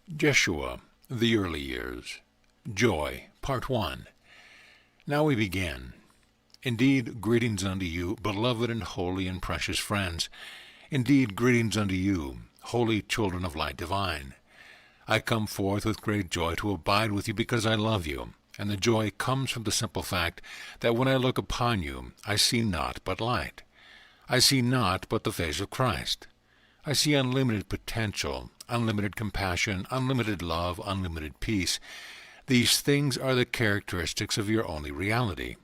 Jeshua, the Early Years. Joy, Part 1. Now we begin. Indeed, greetings unto you, beloved and holy and precious friends. Indeed, greetings unto you, holy children of light divine. I come forth with great joy to abide with you because I love you, and the joy comes from the simple fact that when I look upon you, I see naught but light. I see naught but the face of Christ. I see unlimited potential, unlimited compassion, unlimited love, unlimited peace. These things are the characteristics of your only reality.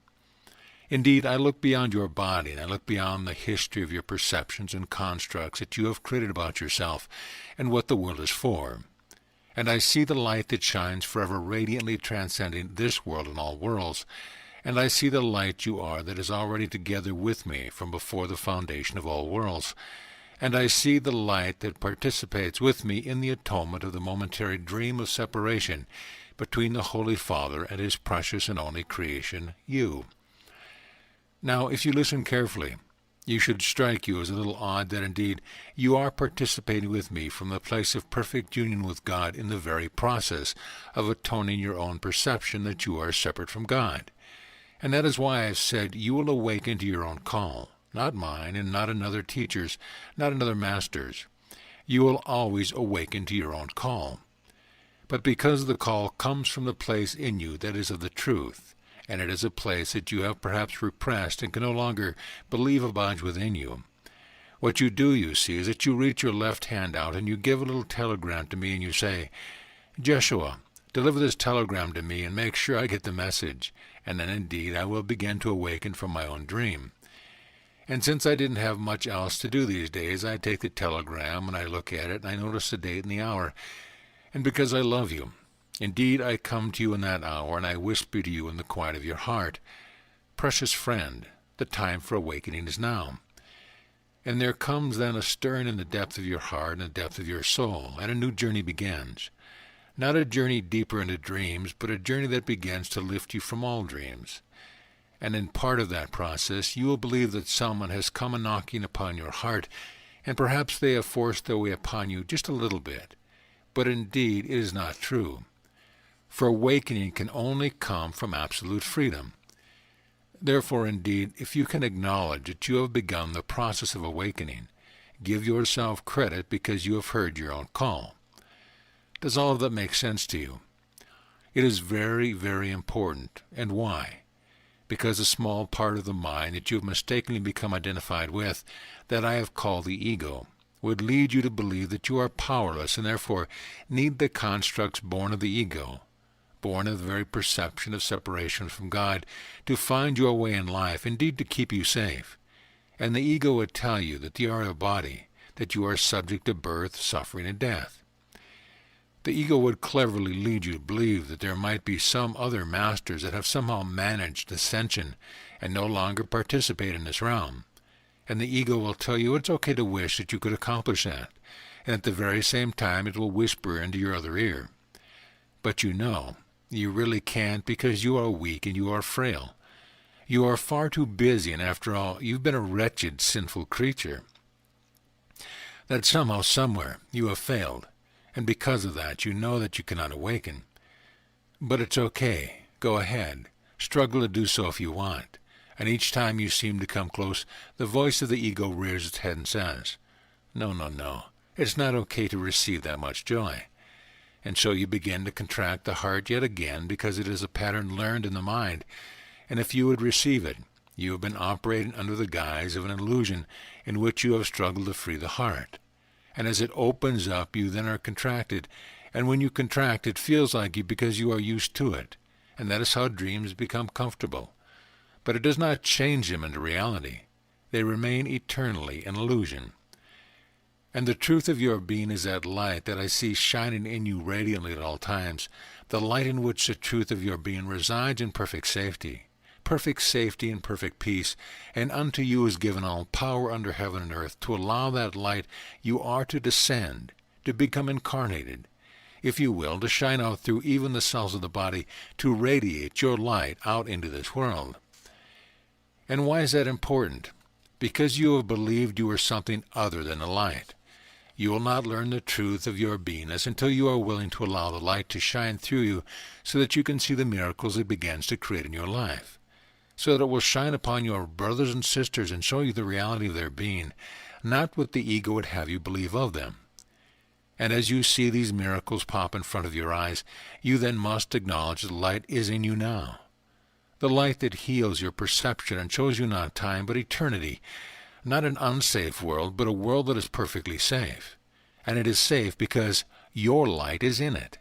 Indeed, I look beyond your body, and I look beyond the history of your perceptions and constructs that you have created about yourself and what the world is for. And I see the light that shines forever radiantly transcending this world and all worlds. And I see the light you are that is already together with me from before the foundation of all worlds. And I see the light that participates with me in the atonement of the momentary dream of separation between the Holy Father and his precious and only creation, you. Now, if you listen carefully, you should strike you as a little odd that indeed you are participating with me from the place of perfect union with God in the very process of atoning your own perception that you are separate from God. And that is why I have said you will awaken to your own call, not mine and not another teacher's, not another master's. You will always awaken to your own call. But because the call comes from the place in you that is of the truth, and it is a place that you have perhaps repressed and can no longer believe abides within you, what you do, you see, is that you reach your left hand out and you give a little telegram to me and you say, Jeshua, deliver this telegram to me and make sure I get the message, and then indeed I will begin to awaken from my own dream. And since I didn't have much else to do these days, I take the telegram and I look at it and I notice the date and the hour. And because I love you, indeed I come to you in that hour and I whisper to you in the quiet of your heart, precious friend, the time for awakening is now. And there comes then a stirring in the depth of your heart and the depth of your soul, and a new journey begins. Not a journey deeper into dreams, but a journey that begins to lift you from all dreams. And in part of that process, you will believe that someone has come a-knocking upon your heart, and perhaps they have forced their way upon you just a little bit. But indeed it is not true. For awakening can only come from absolute freedom. Therefore, indeed, if you can acknowledge that you have begun the process of awakening, give yourself credit because you have heard your own call. Does all of that make sense to you? It is very, very important. And why? Because a small part of the mind that you have mistakenly become identified with, that I have called the ego, would lead you to believe that you are powerless and therefore need the constructs born of the ego, born of the very perception of separation from God, to find your way in life, indeed to keep you safe. And the ego would tell you that you are a body, that you are subject to birth, suffering, and death. The ego would cleverly lead you to believe that there might be some other masters that have somehow managed ascension and no longer participate in this realm. And the ego will tell you it's okay to wish that you could accomplish that, and at the very same time it will whisper into your other ear. But you know, you really can't because you are weak and you are frail. You are far too busy, and after all, you've been a wretched, sinful creature. That somehow, somewhere, you have failed, and because of that you know that you cannot awaken. But it's okay. Go ahead. Struggle to do so if you want. And each time you seem to come close, the voice of the ego rears its head and says, no, no, no, it's not okay to receive that much joy. And so you begin to contract the heart yet again because it is a pattern learned in the mind, and if you would receive it, you have been operating under the guise of an illusion in which you have struggled to free the heart. And as it opens up, you then are contracted, and when you contract, it feels like you because you are used to it, and that is how dreams become comfortable. But it does not change them into reality. They remain eternally an illusion. And the truth of your being is that light that I see shining in you radiantly at all times, the light in which the truth of your being resides in perfect safety and perfect peace, and unto you is given all power under heaven and earth to allow that light you are to descend, to become incarnated, if you will, to shine out through even the cells of the body, to radiate your light out into this world. And why is that important? Because you have believed you are something other than the light. You will not learn the truth of your beingness until you are willing to allow the light to shine through you so that you can see the miracles it begins to create in your life, so that it will shine upon your brothers and sisters and show you the reality of their being, not what the ego would have you believe of them. And as you see these miracles pop in front of your eyes, you then must acknowledge the light is in you now. The light that heals your perception and shows you not time but eternity, not an unsafe world, but a world that is perfectly safe. And it is safe because your light is in it.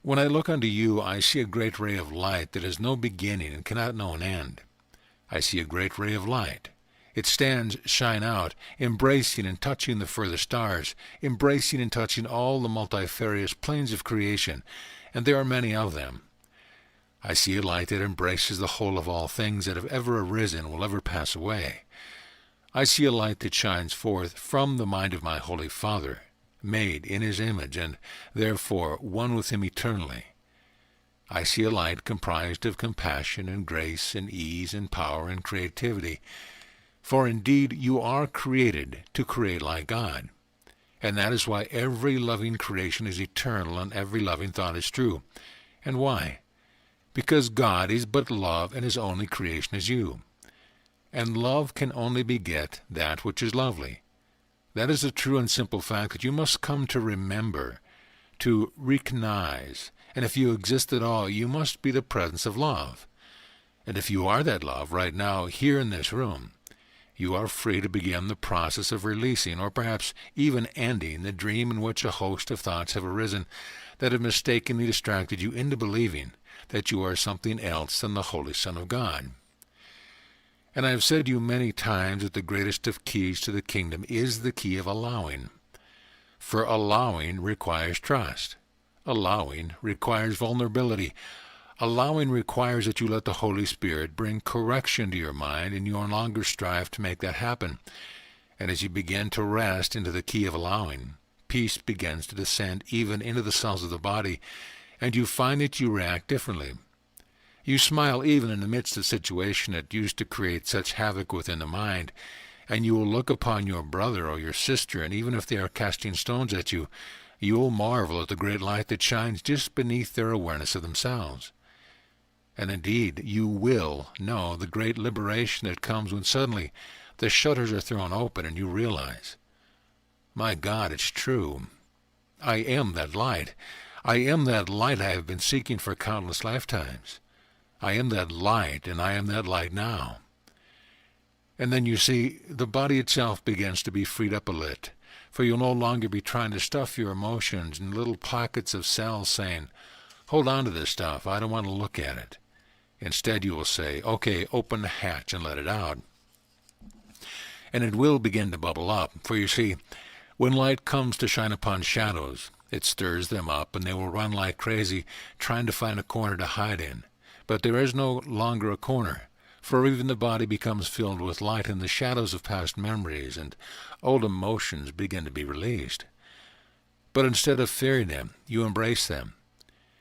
When I look unto you, I see a great ray of light that has no beginning and cannot know an end. I see a great ray of light. It stands, shine out, embracing and touching the further stars, embracing and touching all the multifarious planes of creation, and there are many of them. I see a light that embraces the whole of all things that have ever arisen and will ever pass away. I see a light that shines forth from the mind of my Holy Father, made in his image, and therefore one with him eternally. I see a light comprised of compassion and grace and ease and power and creativity. For indeed you are created to create like God. And that is why every loving creation is eternal and every loving thought is true. And why? Because God is but love and his only creation is you. And love can only beget that which is lovely. That is a true and simple fact that you must come to remember, to recognize. And if you exist at all, you must be the presence of love. And if you are that love right now, here in this room, you are free to begin the process of releasing, or perhaps even ending, the dream in which a host of thoughts have arisen that have mistakenly distracted you into believing that you are something else than the Holy Son of God. And I have said to you many times that the greatest of keys to the kingdom is the key of allowing. For allowing requires trust. Allowing requires vulnerability. Allowing requires that you let the Holy Spirit bring correction to your mind, and you no longer strive to make that happen. And as you begin to rest into the key of allowing, peace begins to descend even into the cells of the body, and you find that you react differently. You smile even in the midst of a situation that used to create such havoc within the mind, and you will look upon your brother or your sister, and even if they are casting stones at you, you will marvel at the great light that shines just beneath their awareness of themselves. And indeed, you will know the great liberation that comes when suddenly the shutters are thrown open and you realize, my God, it's true. I am that light. I am that light I have been seeking for countless lifetimes. I am that light, and I am that light now. And then you see, the body itself begins to be freed up a lit, for you'll no longer be trying to stuff your emotions in little pockets of cells saying, hold on to this stuff, I don't want to look at it. Instead you will say, okay, open the hatch and let it out. And it will begin to bubble up, for you see, when light comes to shine upon shadows, it stirs them up, and they will run like crazy, trying to find a corner to hide in. But there is no longer a corner, for even the body becomes filled with light, and the shadows of past memories and old emotions begin to be released. But instead of fearing them, you embrace them.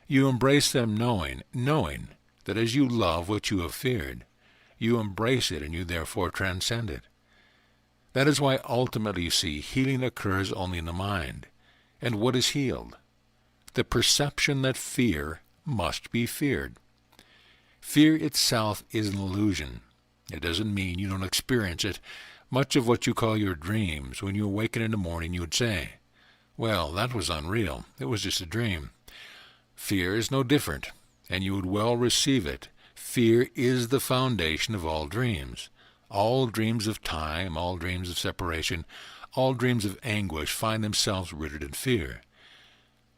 You embrace them knowing that as you love what you have feared, you embrace it and you therefore transcend it. That is why ultimately, you see, healing occurs only in the mind. And what is healed? The perception that fear must be feared. Fear itself is an illusion. It doesn't mean you don't experience it. Much of what you call your dreams, when you awaken in the morning, you would say, well, that was unreal. It was just a dream. Fear is no different, and you would well receive it. Fear is the foundation of all dreams. All dreams of time, all dreams of separation, all dreams of anguish find themselves rooted in fear.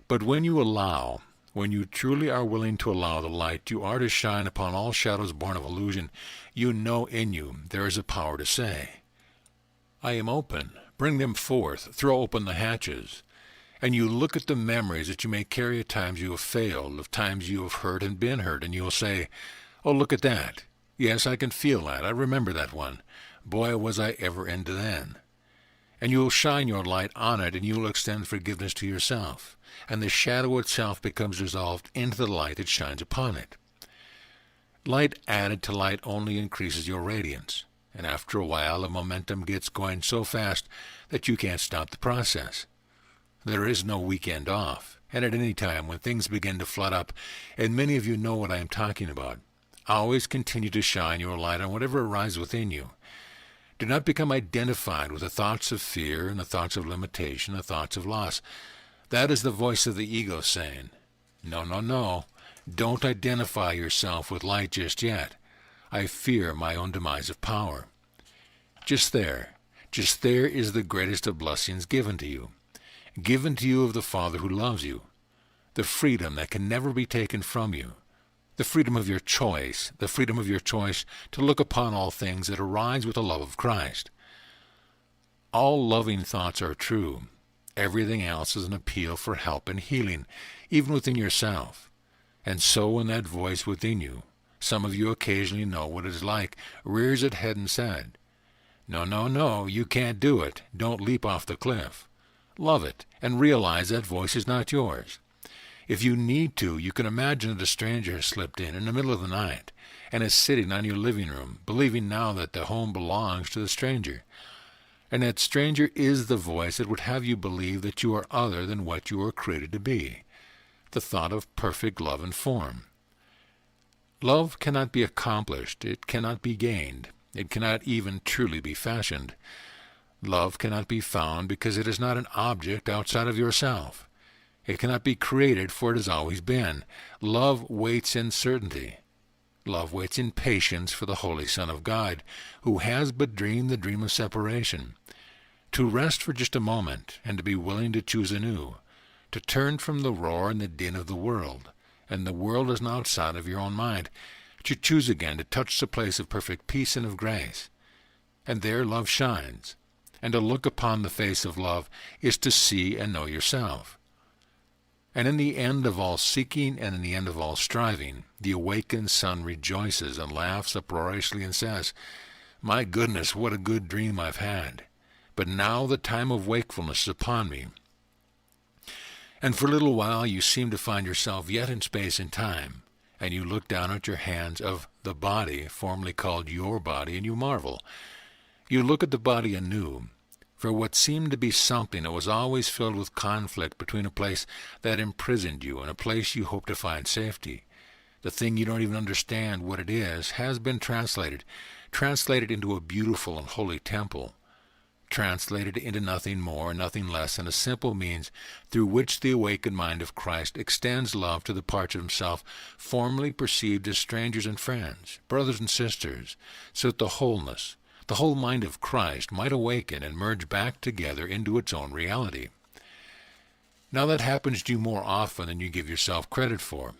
But when you allow, when you truly are willing to allow the light you are to shine upon all shadows born of illusion, you know in you there is a power to say, I am open, bring them forth, throw open the hatches. And you look at the memories that you may carry of times you have failed, of times you have hurt and been hurt, and you will say, oh, look at that. Yes, I can feel that. I remember that one. Boy, was I ever into then. And you will shine your light on it, and you will extend forgiveness to yourself. And the shadow itself becomes dissolved into the light that shines upon it. Light added to light only increases your radiance. and after a while the momentum gets going so fast that you can't stop the process. There is no weekend off, and at any time when things begin to flood up, and many of you know what I am talking about, always continue to shine your light on whatever arises within you. Do not become identified with the thoughts of fear and the thoughts of limitation, the thoughts of loss. That is the voice of the ego saying, no, no, no, don't identify yourself with light just yet. I fear my own demise of power. Just there is the greatest of blessings given to you of the Father who loves you, the freedom that can never be taken from you, the freedom of your choice to look upon all things that arise with the love of Christ. All loving thoughts are true. Everything else is an appeal for help and healing, even within yourself. And so when that voice within you, some of you occasionally know what it is like, rears its head and said, no, no, no, you can't do it. Don't leap off the cliff. Love it, and realize that voice is not yours. If you need to, you can imagine that a stranger has slipped in the middle of the night and is sitting on your living room, believing now that the home belongs to the stranger. And that stranger is the voice that would have you believe that you are other than what you were created to be, the thought of perfect love and form. Love cannot be accomplished, it cannot be gained, it cannot even truly be fashioned. Love cannot be found because it is not an object outside of yourself. It cannot be created, for it has always been. Love waits in certainty. Love waits in patience for the Holy Son of God, who has but dreamed the dream of separation. To rest for just a moment, and to be willing to choose anew, to turn from the roar and the din of the world, and the world is now outside of your own mind, to choose again to touch the place of perfect peace and of grace. And there love shines, and to look upon the face of love is to see and know yourself. And in the end of all seeking and in the end of all striving, the awakened sun rejoices and laughs uproariously and says, my goodness, what a good dream I've had. But now the time of wakefulness is upon me. And for a little while you seem to find yourself yet in space and time, and you look down at your hands of the body, formerly called your body, and you marvel. You look at the body anew, for what seemed to be something that was always filled with conflict between a place that imprisoned you and a place you hope to find safety. The thing you don't even understand what it is has been translated into a beautiful and holy temple, translated into nothing more, nothing less than a simple means through which the awakened mind of Christ extends love to the parts of himself formerly perceived as strangers and friends, brothers and sisters, so that the whole mind of Christ might awaken and merge back together into its own reality. Now that happens to you more often than you give yourself credit for.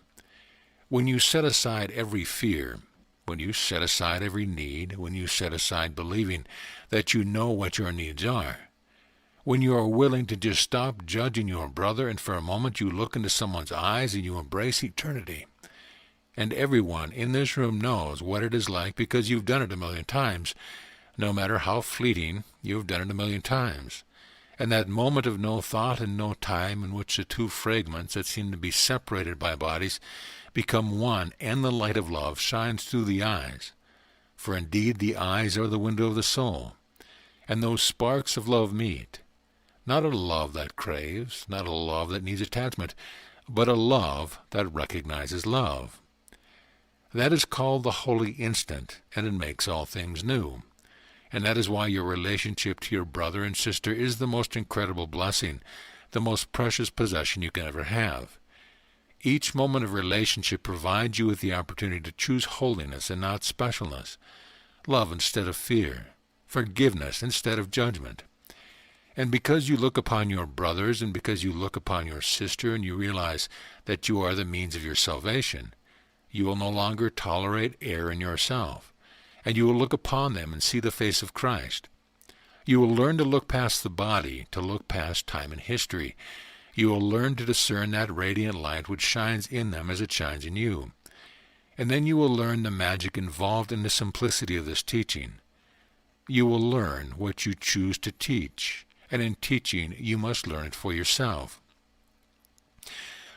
When you set aside every fear, when you set aside every need, when you set aside believing that you know what your needs are, when you are willing to just stop judging your brother and for a moment you look into someone's eyes and you embrace eternity. And everyone in this room knows what it is like because you've done it a million times. No matter how fleeting, you've done it a million times. And that moment of no thought and no time in which the two fragments that seem to be separated by bodies become one, and the light of love shines through the eyes. For indeed the eyes are the window of the soul. And those sparks of love meet. Not a love that craves, not a love that needs attachment, but a love that recognizes love. That is called the holy instant, and it makes all things new. And that is why your relationship to your brother and sister is the most incredible blessing, the most precious possession you can ever have. Each moment of relationship provides you with the opportunity to choose holiness and not specialness, love instead of fear, forgiveness instead of judgment. And because you look upon your brothers and because you look upon your sister and you realize that you are the means of your salvation, you will no longer tolerate error in yourself, and you will look upon them and see the face of Christ. You will learn to look past the body, to look past time and history. You will learn to discern that radiant light which shines in them as it shines in you. And then you will learn the magic involved in the simplicity of this teaching. You will learn what you choose to teach, and in teaching you must learn it for yourself.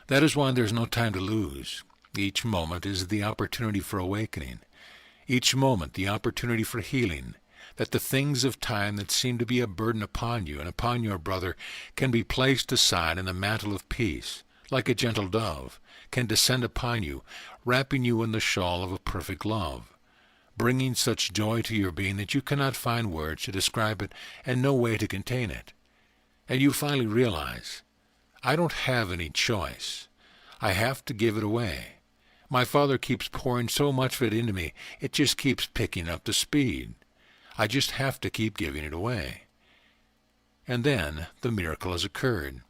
That is why there is no time to lose. Each moment is the opportunity for awakening. Each moment the opportunity for healing. that the things of time that seem to be a burden upon you and upon your brother can be placed aside, and the mantle of peace, like a gentle dove, can descend upon you, wrapping you in the shawl of a perfect love, bringing such joy to your being that you cannot find words to describe it and no way to contain it. And you finally realize, I don't have any choice. I have to give it away. My Father keeps pouring so much of it into me, it just keeps picking up the speed. I just have to keep giving it away. And then the miracle has occurred.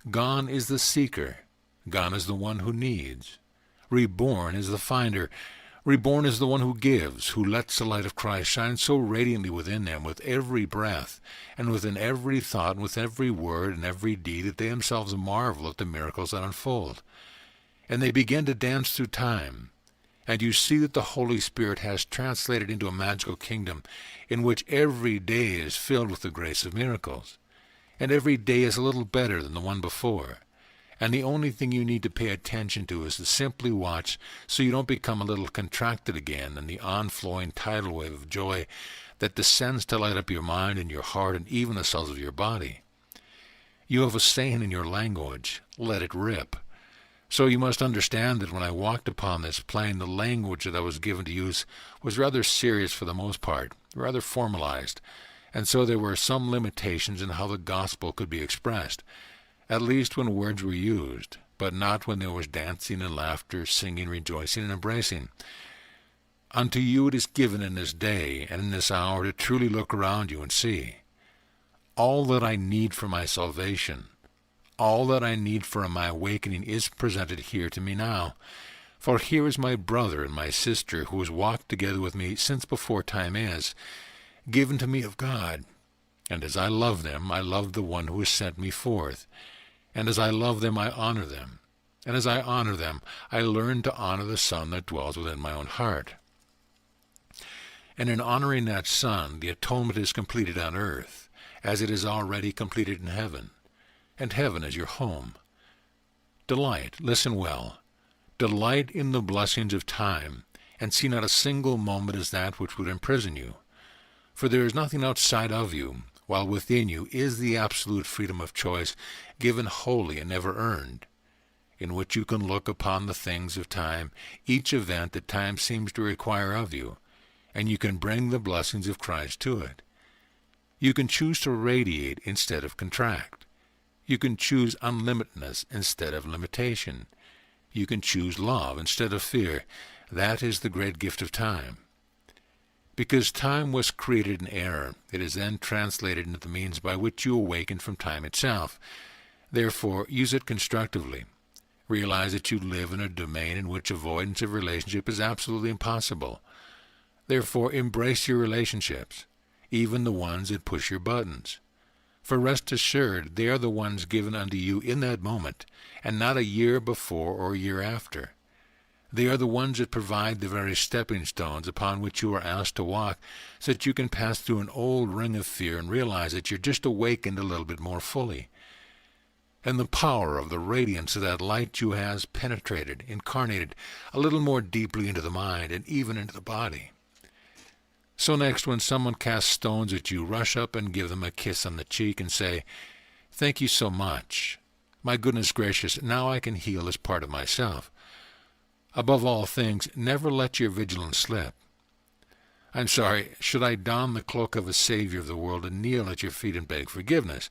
Gone is the seeker. Gone is the one who needs. Reborn is the finder. Reborn is the one who gives, who lets the light of Christ shine so radiantly within them with every breath, and within every thought, and with every word and every deed, that they themselves marvel at the miracles that unfold. And they begin to dance through time, and you see that the Holy Spirit has translated into a magical kingdom in which every day is filled with the grace of miracles, and every day is a little better than the one before. And the only thing you need to pay attention to is to simply watch so you don't become a little contracted again in the on-flowing tidal wave of joy that descends to light up your mind and your heart and even the cells of your body. You have a saying in your language, let it rip. So you must understand that when I walked upon this plane, the language that I was given to use was rather serious for the most part, rather formalized, and so there were some limitations in how the gospel could be expressed, at least when words were used, but not when there was dancing and laughter, singing, rejoicing, and embracing. Unto you it is given in this day and in this hour to truly look around you and see. All that I need for my salvation, all that I need for my awakening is presented here to me now. For here is my brother and my sister who has walked together with me since before time is, given to me of God. And as I love them, I love the one who has sent me forth. And as I love them, I honor them. And as I honor them, I learn to honor the Son that dwells within my own heart. And in honoring that Son, the atonement is completed on earth, as it is already completed in heaven. And heaven is your home. Delight, listen well, delight in the blessings of time, and see not a single moment as that which would imprison you. For there is nothing outside of you, while within you is the absolute freedom of choice, given wholly and never earned, in which you can look upon the things of time, each event that time seems to require of you, and you can bring the blessings of Christ to it. You can choose to radiate instead of contract. You can choose unlimitedness instead of limitation. You can choose love instead of fear. That is the great gift of time. Because time was created in error, it is then translated into the means by which you awaken from time itself. Therefore, use it constructively. Realize that you live in a domain in which avoidance of relationship is absolutely impossible. Therefore, embrace your relationships, even the ones that push your buttons. For rest assured, they are the ones given unto you in that moment, and not a year before or a year after. They are the ones that provide the very stepping stones upon which you are asked to walk, so that you can pass through an old ring of fear and realize that you're just awakened a little bit more fully. And the power of the radiance of that light you has penetrated, incarnated, a little more deeply into the mind and even into the body. So next, when someone casts stones at you, rush up and give them a kiss on the cheek and say, "Thank you so much. My goodness gracious, now I can heal this part of myself." Above all things, never let your vigilance slip. I'm sorry, should I don the cloak of a Savior of the world and kneel at your feet and beg forgiveness?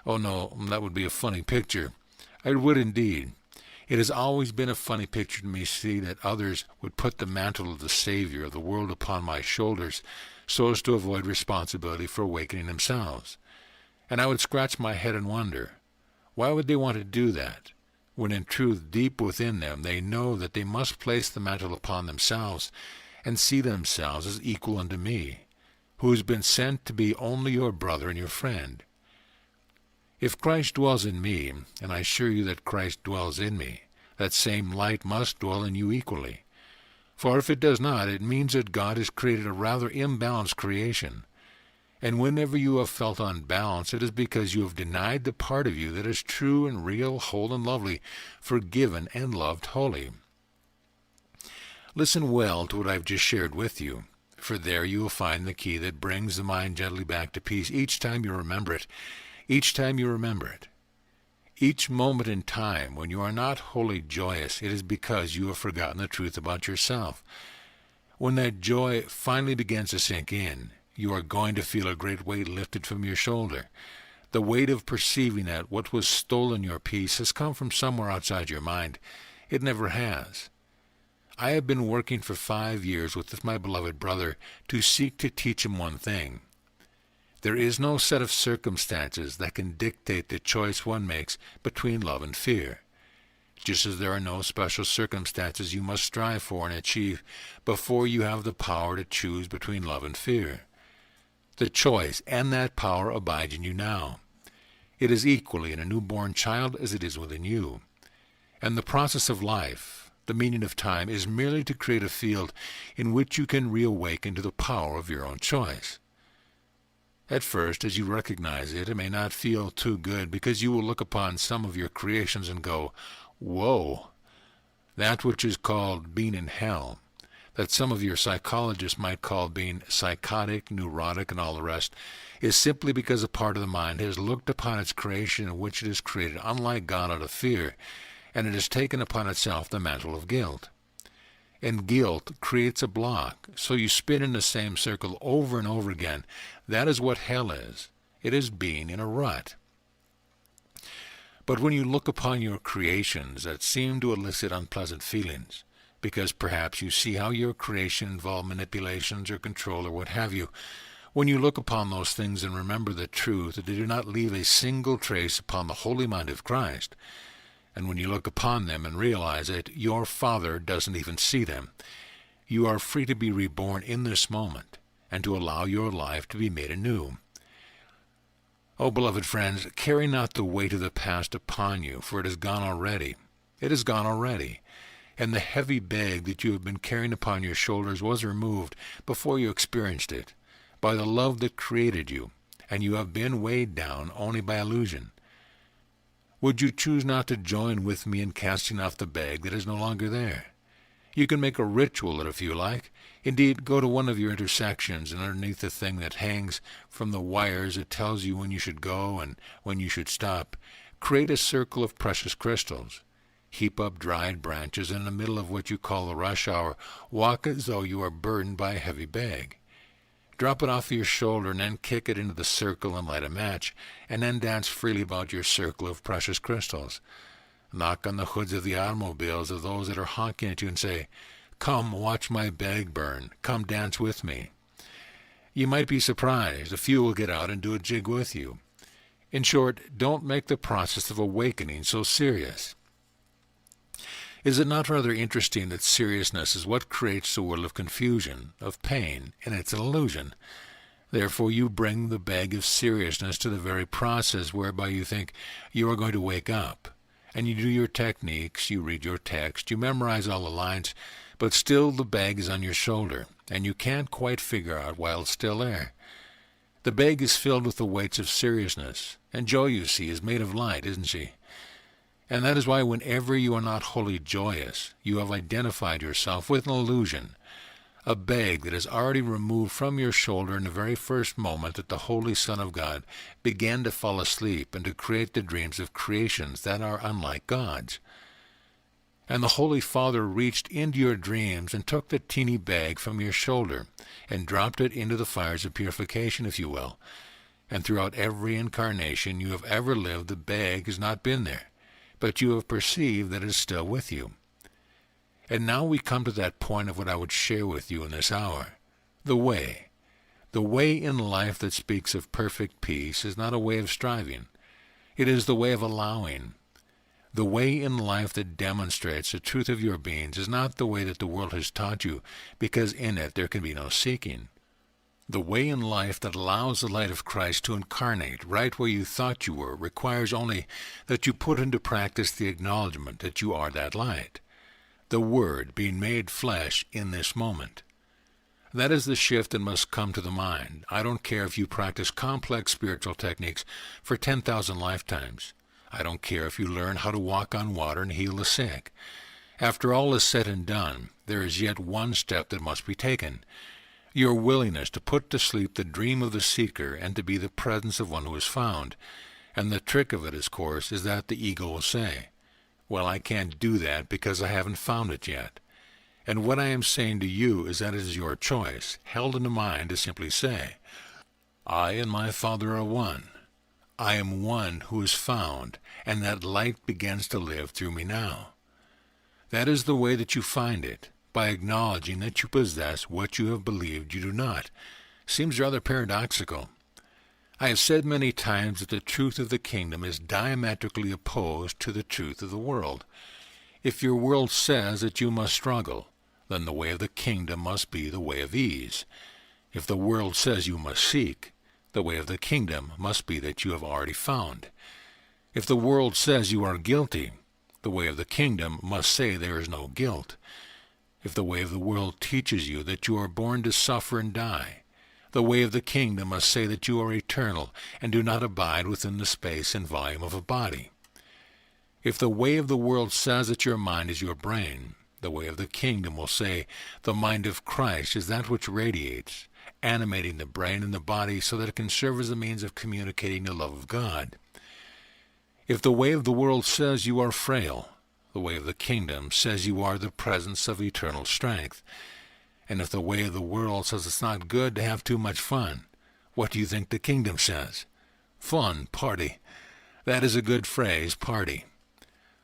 Oh no, that would be a funny picture. I would indeed. It has always been a funny picture to me to see that others would put the mantle of the Savior of the world upon my shoulders so as to avoid responsibility for awakening themselves. And I would scratch my head and wonder, why would they want to do that, when in truth deep within them they know that they must place the mantle upon themselves and see themselves as equal unto me, who has been sent to be only your brother and your friend. If Christ dwells in me, and I assure you that Christ dwells in me, that same light must dwell in you equally. For if it does not, it means that God has created a rather imbalanced creation. And whenever you have felt unbalanced, it is because you have denied the part of you that is true and real, whole and lovely, forgiven and loved wholly. Listen well to what I have just shared with you, for there you will find the key that brings the mind gently back to peace each time you remember it. Each time you remember it. Each moment in time when you are not wholly joyous, it is because you have forgotten the truth about yourself. When that joy finally begins to sink in, you are going to feel a great weight lifted from your shoulder. The weight of perceiving that what was stolen your peace has come from somewhere outside your mind. It never has. I have been working for 5 years with my beloved brother to seek to teach him one thing. There is no set of circumstances that can dictate the choice one makes between love and fear. Just as there are no special circumstances you must strive for and achieve before you have the power to choose between love and fear. The choice and that power abide in you now. It is equally in a newborn child as it is within you. And the process of life, the meaning of time, is merely to create a field in which you can reawaken to the power of your own choice. At first, as you recognize it, it may not feel too good because you will look upon some of your creations and go, "Whoa!" That which is called being in hell, that some of your psychologists might call being psychotic, neurotic, and all the rest, is simply because a part of the mind has looked upon its creation in which it is created unlike God out of fear, and it has taken upon itself the mantle of guilt. And guilt creates a block, so you spin in the same circle over and over again. That is what hell is. It is being in a rut. But when you look upon your creations that seem to elicit unpleasant feelings, because perhaps you see how your creation involved manipulations or control or what have you, when you look upon those things and remember the truth that they do not leave a single trace upon the holy mind of Christ, and when you look upon them and realize that your Father doesn't even see them, you are free to be reborn in this moment and to allow your life to be made anew. Oh, beloved friends, carry not the weight of the past upon you, for it is gone already. It is gone already. And the heavy bag that you have been carrying upon your shoulders was removed before you experienced it, by the love that created you, and you have been weighed down only by illusion. Would you choose not to join with me in casting off the bag that is no longer there? You can make a ritual of it if you like. Indeed, go to one of your intersections, and underneath the thing that hangs from the wires that tells you when you should go and when you should stop, create a circle of precious crystals. Heap up dried branches, and in the middle of what you call the rush hour, walk as though you are burdened by a heavy bag. Drop it off your shoulder and then kick it into the circle and light a match, and then dance freely about your circle of precious crystals. Knock on the hoods of the automobiles of those that are honking at you and say, "Come, watch my bag burn. Come dance with me." You might be surprised. A few will get out and do a jig with you. In short, don't make the process of awakening so serious. Is it not rather interesting that seriousness is what creates the world of confusion, of pain, and it's an illusion? Therefore you bring the bag of seriousness to the very process whereby you think you are going to wake up. And you do your techniques, you read your text, you memorize all the lines, but still the bag is on your shoulder, and you can't quite figure out why it's still there. The bag is filled with the weights of seriousness, and joy, you see, is made of light, isn't she? And that is why whenever you are not wholly joyous, you have identified yourself with an illusion, a bag that is already removed from your shoulder in the very first moment that the Holy Son of God began to fall asleep and to create the dreams of creations that are unlike God's. And the Holy Father reached into your dreams and took the teeny bag from your shoulder and dropped it into the fires of purification, if you will. And throughout every incarnation you have ever lived, the bag has not been there, but you have perceived that it is still with you. And now we come to that point of what I would share with you in this hour. The way. The way in life that speaks of perfect peace is not a way of striving. It is the way of allowing. The way in life that demonstrates the truth of your beings is not the way that the world has taught you, because in it there can be no seeking. The way in life that allows the light of Christ to incarnate right where you thought you were requires only that you put into practice the acknowledgement that you are that light, the Word being made flesh in this moment. That is the shift that must come to the mind. I don't care if you practice complex spiritual techniques for 10,000 lifetimes. I don't care if you learn how to walk on water and heal the sick. After all is said and done, there is yet one step that must be taken. your willingness to put to sleep the dream of the seeker and to be the presence of one who is found. And the trick of it, of course, is that the ego will say, well, I can't do that because I haven't found it yet. And what I am saying to you is that it is your choice, held in the mind, to simply say, I and my Father are one. I am one who is found, and that light begins to live through me now. That is the way that you find it, by acknowledging that you possess what you have believed you do not. Seems rather paradoxical. I have said many times that the truth of the kingdom is diametrically opposed to the truth of the world. If your world says that you must struggle, then the way of the kingdom must be the way of ease. If the world says you must seek, the way of the kingdom must be that you have already found. If the world says you are guilty, the way of the kingdom must say there is no guilt. If the way of the world teaches you that you are born to suffer and die, the way of the kingdom must say that you are eternal and do not abide within the space and volume of a body. If the way of the world says that your mind is your brain, the way of the kingdom will say the mind of Christ is that which radiates, animating the brain and the body so that it can serve as a means of communicating the love of God. If the way of the world says you are frail, the way of the kingdom says you are the presence of eternal strength. And if the way of the world says it's not good to have too much fun, what do you think the kingdom says? Fun, party. That is a good phrase, party.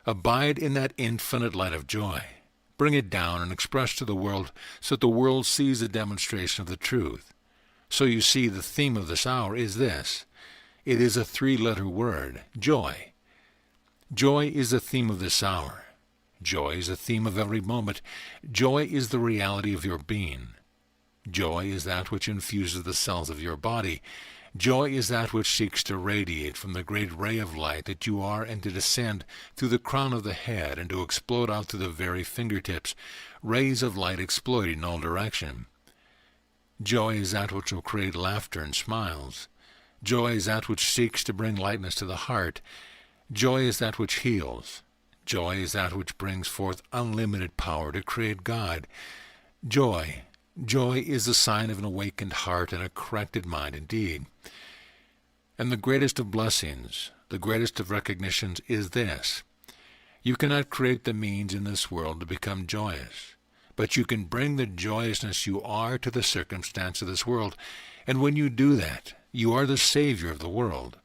Abide in that infinite light of joy. Bring it down and express to the world so that the world sees a demonstration of the truth. So you see, the theme of this hour is this. It is a 3-letter word, joy. Joy is the theme of this hour. Joy is the theme of every moment. Joy is the reality of your being. Joy is that which infuses the cells of your body. Joy is that which seeks to radiate from the great ray of light that you are and to descend through the crown of the head and to explode out through the very fingertips, rays of light exploding in all direction. Joy is that which will create laughter and smiles. Joy is that which seeks to bring lightness to the heart. Joy is that which heals. Joy is that which brings forth unlimited power to create God. Joy is the sign of an awakened heart and a corrected mind indeed. And the greatest of blessings, the greatest of recognitions is this. You cannot create the means in this world to become joyous, but you can bring the joyousness you are to the circumstance of this world. And when you do that, you are the Savior of the world.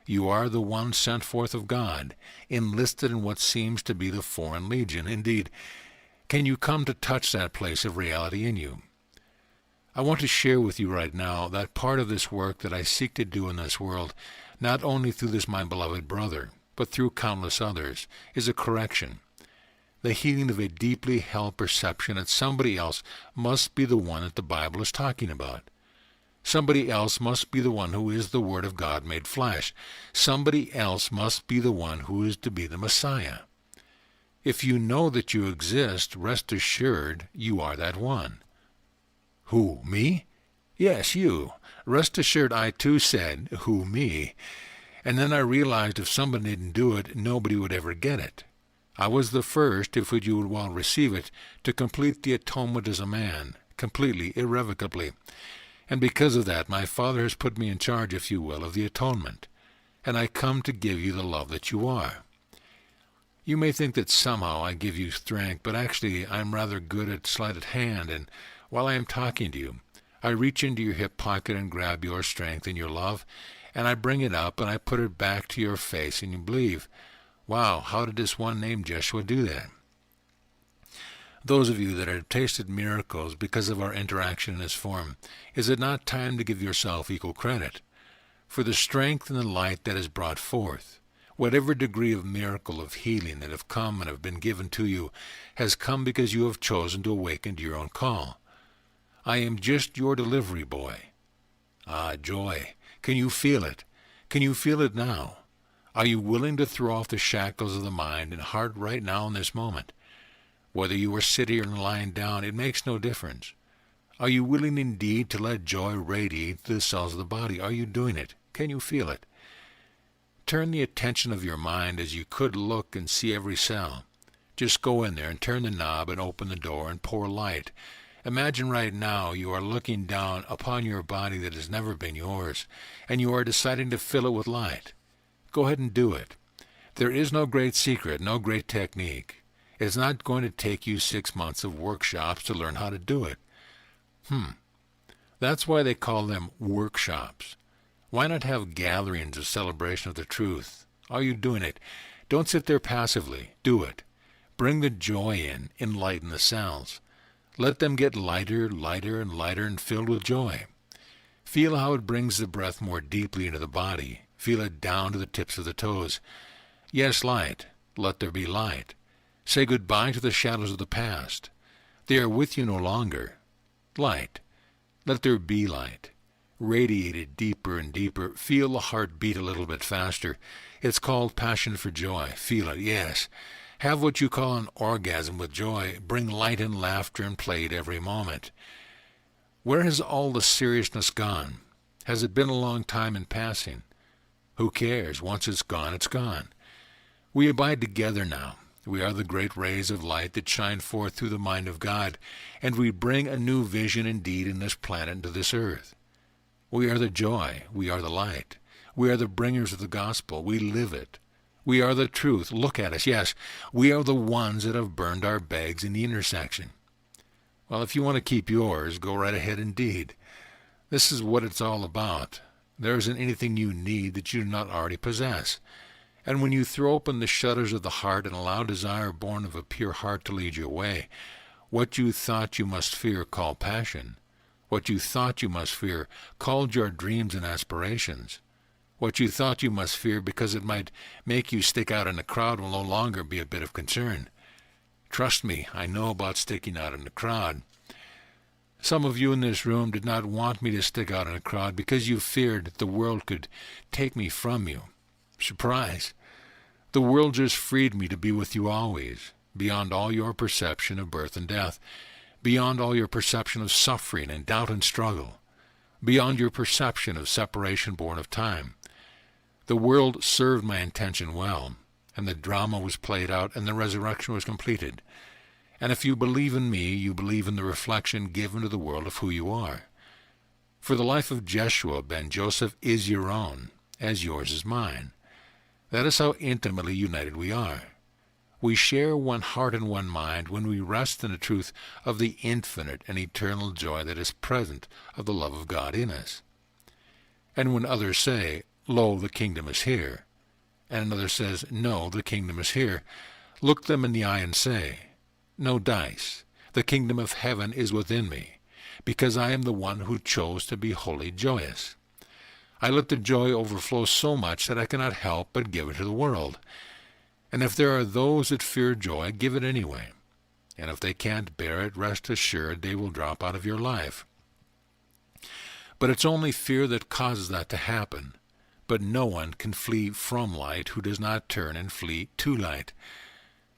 You are the one sent forth of God, enlisted in what seems to be the foreign legion. Indeed, can you come to touch that place of reality in you? I want to share with you right now that part of this work that I seek to do in this world, not only through this my beloved brother, but through countless others, is a correction. The healing of a deeply held perception that somebody else must be the one that the Bible is talking about. Somebody else must be the one who is the Word of God made flesh. Somebody else must be the one who is to be the Messiah. If you know that you exist, rest assured you are that one. Who, me? Yes, you. Rest assured I too said, who, me? And then I realized if somebody didn't do it, nobody would ever get it. I was the first, if you would well receive it, to complete the atonement as a man, completely, irrevocably. And because of that, my Father has put me in charge, if you will, of the atonement. And I come to give you the love that you are. You may think that somehow I give you strength, but actually I'm rather good at sleight of hand, and while I am talking to you, I reach into your hip pocket and grab your strength and your love, and I bring it up and I put it back to your face, and you believe, wow, how did this one named Jeshua do that? Those of you that have tasted miracles because of our interaction in this form, is it not time to give yourself equal credit for the strength and the light that is brought forth? Whatever degree of miracle, of healing that have come and have been given to you has come because you have chosen to awaken to your own call. I am just your delivery boy. Ah, joy. Can you feel it? Can you feel it now? Are you willing to throw off the shackles of the mind and heart right now in this moment? Whether you are sitting or lying down, it makes no difference. Are you willing indeed to let joy radiate through the cells of the body? Are you doing it? Can you feel it? Turn the attention of your mind as you could look and see every cell. Just go in there and turn the knob and open the door and pour light. Imagine right now you are looking down upon your body that has never been yours, and you are deciding to fill it with light. Go ahead and do it. There is no great secret, no great technique. It's not going to take you 6 months of workshops to learn how to do it. That's why they call them workshops. Why not have gatherings of celebration of the truth? Are you doing it? Don't sit there passively. Do it. Bring the joy in. Enlighten the cells. Let them get lighter, lighter, and lighter and filled with joy. Feel how it brings the breath more deeply into the body. Feel it down to the tips of the toes. Yes, light. Let there be light. Say goodbye to the shadows of the past. They are with you no longer. Light. Let there be light. Radiate it deeper and deeper. Feel the heart beat a little bit faster. It's called passion for joy. Feel it, yes. Have what you call an orgasm with joy. Bring light and laughter and play it every moment. Where has all the seriousness gone? Has it been a long time in passing? Who cares? Once it's gone, it's gone. We abide together now. We are the great rays of light that shine forth through the mind of God, and we bring a new vision indeed in this planet into this earth. We are the joy. We are the light. We are the bringers of the gospel. We live it. We are the truth. Look at us. Yes, we are the ones that have burned our bags in the intersection. Well, if you want to keep yours, go right ahead indeed. This is what it's all about. There isn't anything you need that you do not already possess. And when you throw open the shutters of the heart and allow desire born of a pure heart to lead you away, what you thought you must fear called passion. What you thought you must fear called your dreams and aspirations. What you thought you must fear because it might make you stick out in the crowd will no longer be a bit of concern. Trust me, I know about sticking out in the crowd. Some of you in this room did not want me to stick out in a crowd because you feared that the world could take me from you. Surprise! The world just freed me to be with you always, beyond all your perception of birth and death, beyond all your perception of suffering and doubt and struggle, beyond your perception of separation born of time. The world served my intention well, and the drama was played out and the resurrection was completed. And if you believe in me, you believe in the reflection given to the world of who you are. For the life of Jeshua ben Joseph is your own, as yours is mine. That is how intimately united we are. We share one heart and one mind when we rest in the truth of the infinite and eternal joy that is present of the love of God in us. And when others say, "Lo, the kingdom is here," and another says, "No, the kingdom is here," look them in the eye and say, "No dice, the kingdom of heaven is within me, because I am the one who chose to be wholly joyous. I let the joy overflow so much that I cannot help but give it to the world. And if there are those that fear joy, give it anyway. And if they can't bear it, rest assured they will drop out of your life. But it's only fear that causes that to happen. But no one can flee from light who does not turn and flee to light.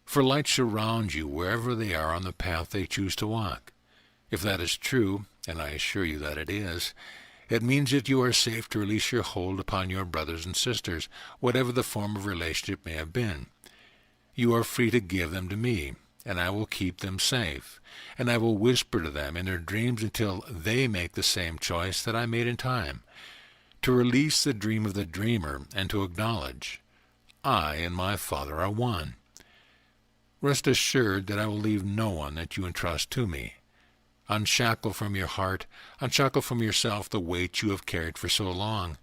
For light surrounds you wherever they are on the path they choose to walk. If that is true, and I assure you that it is, it means that you are safe to release your hold upon your brothers and sisters, whatever the form of relationship may have been. You are free to give them to me, and I will keep them safe, and I will whisper to them in their dreams until they make the same choice that I made in time, to release the dream of the dreamer and to acknowledge, I and my Father are one. Rest assured that I will leave no one that you entrust to me. Unshackle from your heart, unshackle from yourself the weight you have carried for so long.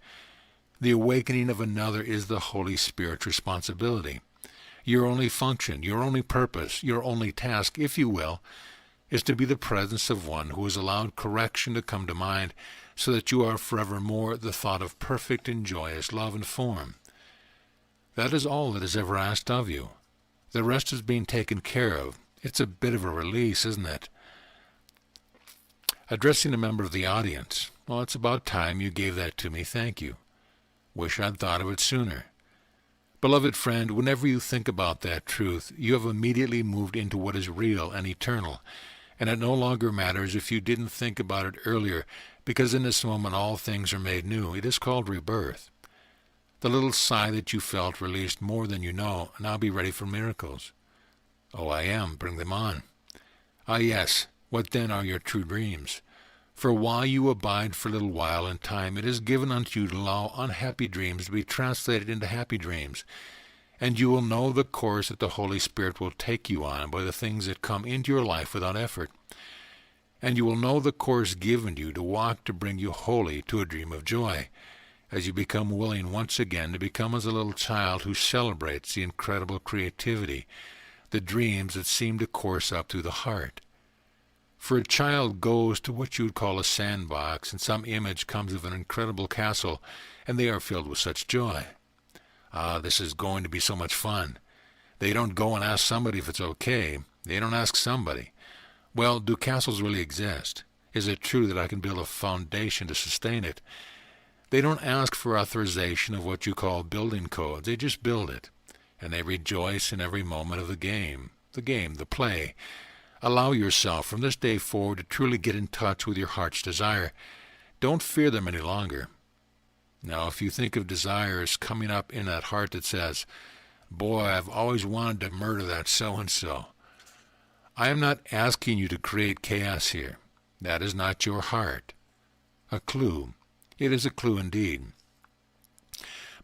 The awakening of another is the Holy Spirit's responsibility. Your only function, your only purpose, your only task, if you will, is to be the presence of one who has allowed correction to come to mind so that you are forevermore the thought of perfect and joyous love and form. That is all that is ever asked of you. The rest is being taken care of. It's a bit of a release, isn't it? Addressing a member of the audience, well, it's about time you gave that to me, thank you. Wish I'd thought of it sooner. Beloved friend, whenever you think about that truth, you have immediately moved into what is real and eternal, and it no longer matters if you didn't think about it earlier, because in this moment all things are made new. It is called rebirth. The little sigh that you felt released more than you know. Now be ready for miracles. Oh, I am. Bring them on. Ah, yes. What then are your true dreams? For while you abide for a little while in time, it is given unto you to allow unhappy dreams to be translated into happy dreams. And you will know the course that the Holy Spirit will take you on by the things that come into your life without effort. And you will know the course given you to walk to bring you wholly to a dream of joy, as you become willing once again to become as a little child who celebrates the incredible creativity, the dreams that seem to course up through the heart. For a child goes to what you would call a sandbox, and some image comes of an incredible castle, and they are filled with such joy. This is going to be so much fun. They don't go and ask somebody if it's okay. They don't ask somebody. Well, do castles really exist? Is it true that I can build a foundation to sustain it? They don't ask for authorization of what you call building codes. They just build it, and they rejoice in every moment of the play. Allow yourself from this day forward to truly get in touch with your heart's desire. Don't fear them any longer. Now, if you think of desires coming up in that heart that says, "Boy, I've always wanted to murder that so-and-so," I am not asking you to create chaos here. That is not your heart. A clue. It is a clue indeed.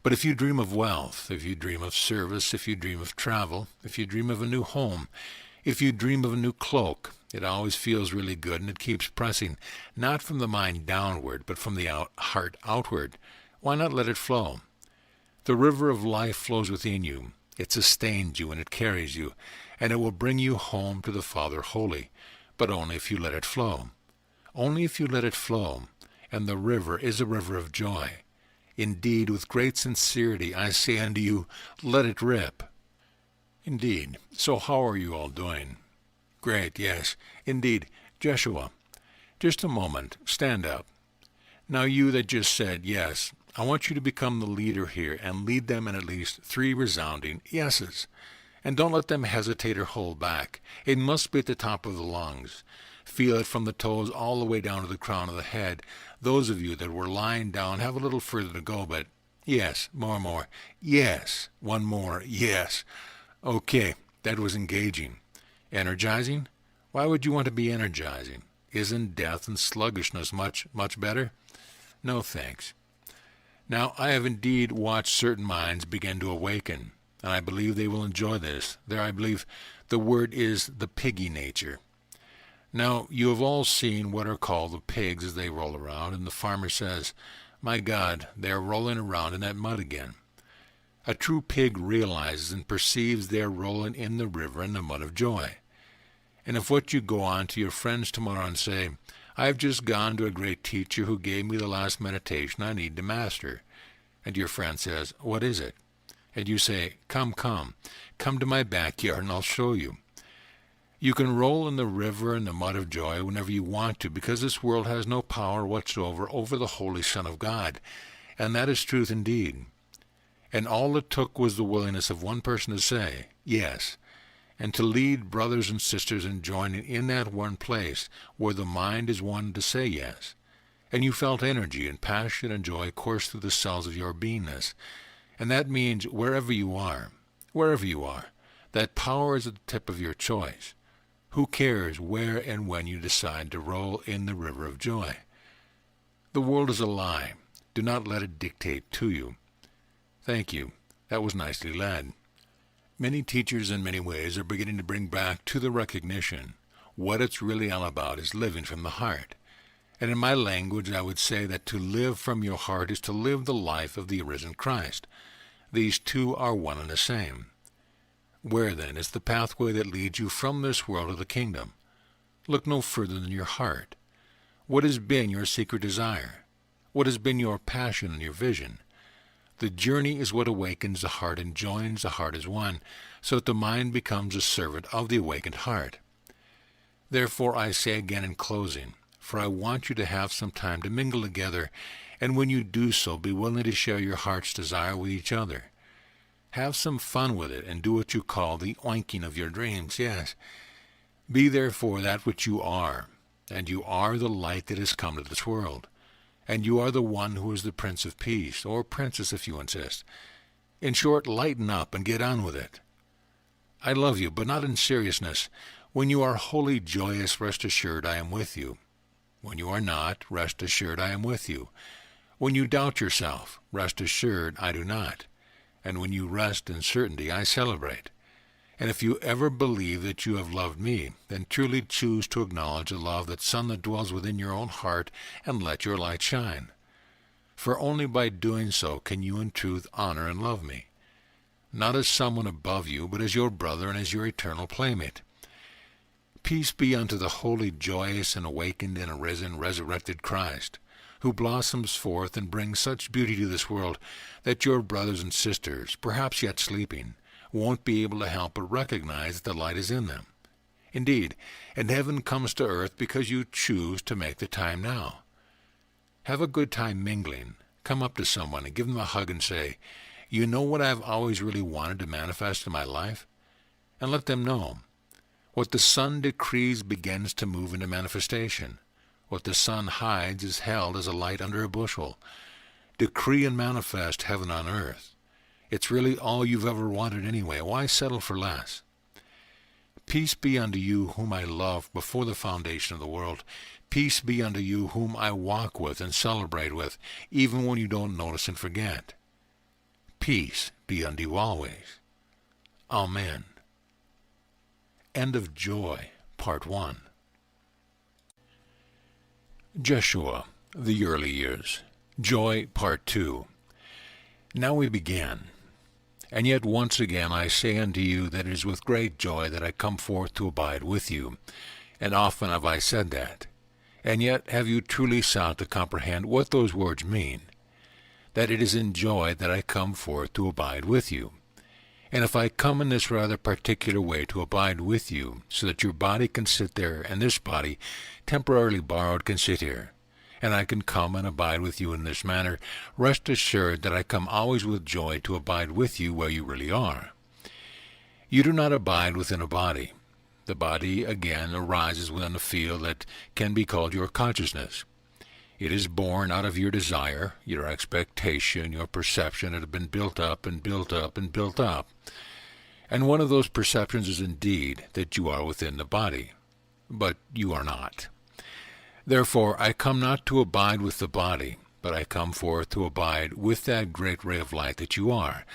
But if you dream of wealth, if you dream of service, if you dream of travel, if you dream of a new home, if you dream of a new cloak, it always feels really good, and it keeps pressing, not from the mind downward, but from the heart outward. Why not let it flow? The river of life flows within you. It sustains you, and it carries you, and it will bring you home to the Father wholly, but only if you let it flow. Only if you let it flow, and the river is a river of joy. Indeed, with great sincerity, I say unto you, let it rip. Indeed. So how are you all doing? Great, yes. Indeed. Jeshua, just a moment. Stand up. Now you that just said yes, I want you to become the leader here and lead them in at least 3 resounding yeses. And don't let them hesitate or hold back. It must be at the top of the lungs. Feel it from the toes all the way down to the crown of the head. Those of you that were lying down have a little further to go, but yes, more. Yes, one more, yes. Okay, that was engaging. Energizing? Why would you want to be energizing? Isn't death and sluggishness much better? No thanks. Now, I have indeed watched certain minds begin to awaken, and I believe they will enjoy this. There, I believe the word is the piggy nature. Now, you have all seen what are called the pigs as they roll around, and the farmer says, "My God, they are rolling around in that mud again." A true pig realizes and perceives they are rolling in the river in the mud of joy. And if what you go on to your friends tomorrow and say, "I have just gone to a great teacher who gave me the last meditation I need to master," and your friend says, "What is it?" and you say, Come to my backyard and I'll show you." You can roll in the river in the mud of joy whenever you want to, because this world has no power whatsoever over the Holy Son of God, and that is truth indeed. And all it took was the willingness of one person to say, yes, and to lead brothers and sisters in joining in that one place where the mind is one to say yes. And you felt energy and passion and joy course through the cells of your beingness. And that means wherever you are, that power is at the tip of your choice. Who cares where and when you decide to roll in the river of joy? The world is a lie. Do not let it dictate to you. Thank you. That was nicely led. Many teachers in many ways are beginning to bring back to the recognition what it's really all about is living from the heart. And in my language, I would say that to live from your heart is to live the life of the arisen Christ. These two are one and the same. Where, then, is the pathway that leads you from this world to the kingdom? Look no further than your heart. What has been your secret desire? What has been your passion and your vision? The journey is what awakens the heart and joins the heart as one, so that the mind becomes a servant of the awakened heart. Therefore I say again in closing, for I want you to have some time to mingle together, and when you do so, be willing to share your heart's desire with each other. Have some fun with it, and do what you call the oinking of your dreams, yes. Be therefore that which you are, and you are the light that has come to this world. And you are the one who is the Prince of Peace, or Princess if you insist. In short, lighten up and get on with it. I love you, but not in seriousness. When you are wholly joyous, rest assured I am with you. When you are not, rest assured I am with you. When you doubt yourself, rest assured I do not. And when you rest in certainty, I celebrate. And if you ever believe that you have loved me, then truly choose to acknowledge the love, that sun that dwells within your own heart, and let your light shine. For only by doing so can you in truth honor and love me, not as someone above you, but as your brother and as your eternal playmate. Peace be unto the wholly joyous and awakened and arisen, resurrected Christ, who blossoms forth and brings such beauty to this world that your brothers and sisters, perhaps yet sleeping, won't be able to help but recognize that the light is in them. Indeed, and heaven comes to earth because you choose to make the time now. Have a good time mingling. Come up to someone and give them a hug and say, "You know what I've always really wanted to manifest in my life?" And let them know. What the sun decrees begins to move into manifestation. What the sun hides is held as a light under a bushel. Decree and manifest heaven on earth. It's really all you've ever wanted anyway. Why settle for less? Peace be unto you whom I loved before the foundation of the world. Peace be unto you whom I walk with and celebrate with, even when you don't notice and forget. Peace be unto you always. Amen. End of Joy, Part 1. Jeshua, the Early Years. Joy, Part 2. Now we begin. And yet once again I say unto you that it is with great joy that I come forth to abide with you. And often have I said that. And yet have you truly sought to comprehend what those words mean? That it is in joy that I come forth to abide with you. And if I come in this rather particular way to abide with you, so that your body can sit there, and this body, temporarily borrowed, can sit here, and I can come and abide with you in this manner, rest assured that I come always with joy to abide with you where you really are. You do not abide within a body. The body, again, arises within a field that can be called your consciousness. It is born out of your desire, your expectation, your perception that have been built up and built up and built up. And one of those perceptions is indeed that you are within the body, but you are not. Therefore I come not to abide with the body, but I come forth to abide with that great ray of light that you are,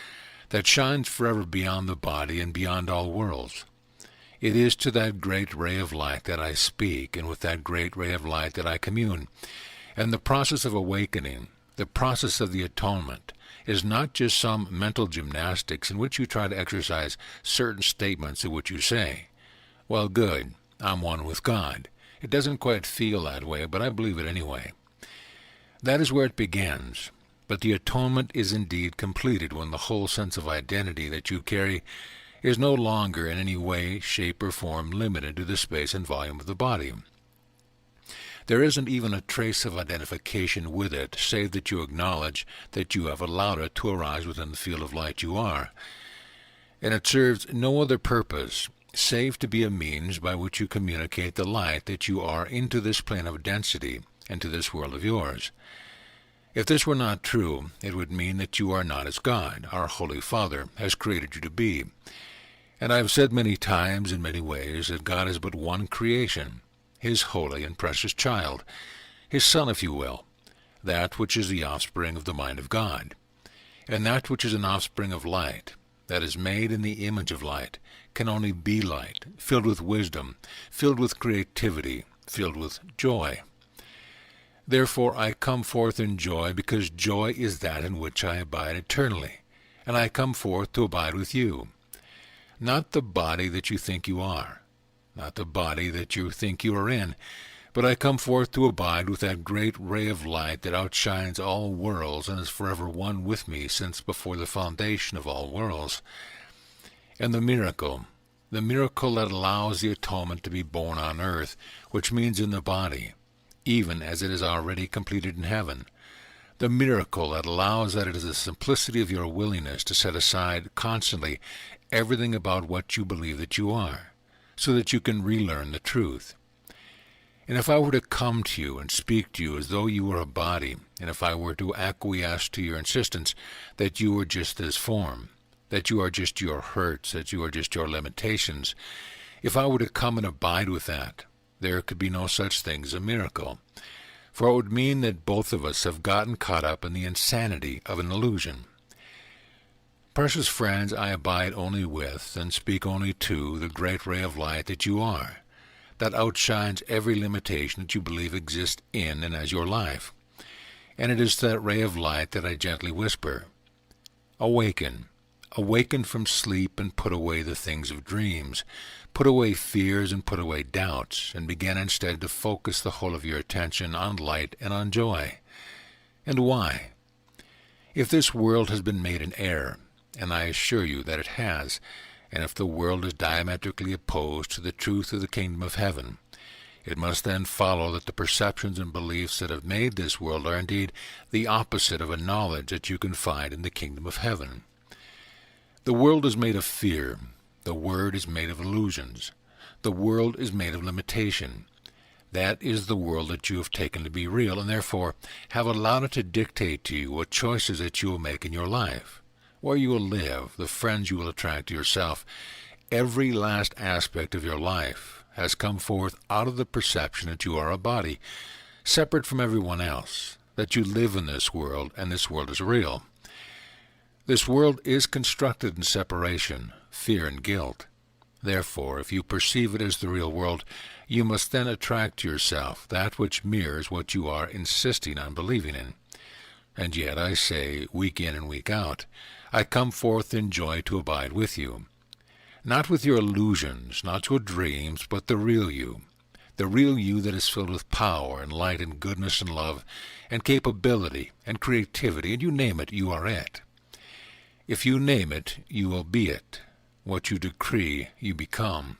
that shines forever beyond the body and beyond all worlds. It is to that great ray of light that I speak, and with that great ray of light that I commune. And the process of awakening, the process of the atonement, is not just some mental gymnastics in which you try to exercise certain statements of which you say, "Well, good, I'm one with God." It doesn't quite feel that way, but I believe it anyway. That is where it begins. But the atonement is indeed completed when the whole sense of identity that you carry is no longer in any way, shape, or form limited to the space and volume of the body. There isn't even a trace of identification with it, save that you acknowledge that you have allowed it to arise within the field of light you are. And it serves no other purpose, save to be a means by which you communicate the light that you are into this plane of density, and to this world of yours. If this were not true, it would mean that you are not as God, our Holy Father, has created you to be. And I have said many times in many ways that God is but one creation, his holy and precious child, his son, if you will, that which is the offspring of the mind of God. And that which is an offspring of light, that is made in the image of light, can only be light, filled with wisdom, filled with creativity, filled with joy. Therefore I come forth in joy, because joy is that in which I abide eternally, and I come forth to abide with you. Not the body that you think you are, not the body that you think you are in, but I come forth to abide with that great ray of light that outshines all worlds and is forever one with me since before the foundation of all worlds. And the miracle that allows the atonement to be born on earth, which means in the body, even as it is already completed in heaven. The miracle that allows that it is the simplicity of your willingness to set aside constantly everything about what you believe that you are, so that you can relearn the truth. And if I were to come to you and speak to you as though you were a body, and if I were to acquiesce to your insistence that you were just this form, that you are just your hurts, that you are just your limitations, If I were to come and abide with that, there could be no such thing as a miracle, for it would mean that both of us have gotten caught up in the insanity of an illusion. Precious friends, I abide only with, and speak only to, the great ray of light that you are, that outshines every limitation that you believe exists in and as your life. And it is to that ray of light that I gently whisper, "Awaken, awaken from sleep and put away the things of dreams. Put away fears and put away doubts, and begin instead to focus the whole of your attention on light and on joy." And why? If this world has been made in error, and I assure you that it has, and if the world is diametrically opposed to the truth of the kingdom of heaven, it must then follow that the perceptions and beliefs that have made this world are indeed the opposite of a knowledge that you can find in the kingdom of heaven. The world is made of fear. The word is made of illusions. The world is made of limitation. That is the world that you have taken to be real, and therefore have allowed it to dictate to you what choices that you will make in your life, where you will live, the friends you will attract to yourself. Every last aspect of your life has come forth out of the perception that you are a body, separate from everyone else, that you live in this world, and this world is real. This world is constructed in separation, fear, and guilt. Therefore, if you perceive it as the real world, you must then attract to yourself that which mirrors what you are insisting on believing in. And yet I say, week in and week out, I come forth in joy to abide with you. Not with your illusions, not your dreams, but the real you that is filled with power and light and goodness and love and capability and creativity, and you name it, you are it. If you name it, you will be it. What you decree, you become.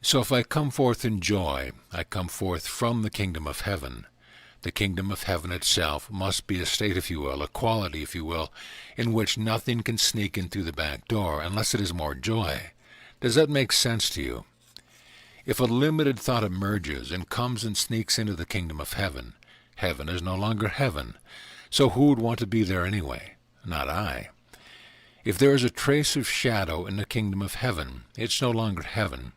So if I come forth in joy, I come forth from the kingdom of heaven. The kingdom of heaven itself must be a state, if you will, a quality, if you will, in which nothing can sneak in through the back door unless it is more joy. Does that make sense to you? If a limited thought emerges and comes and sneaks into the kingdom of heaven, heaven is no longer heaven. So who would want to be there anyway? Not I. If there is a trace of shadow in the kingdom of heaven, it's no longer heaven.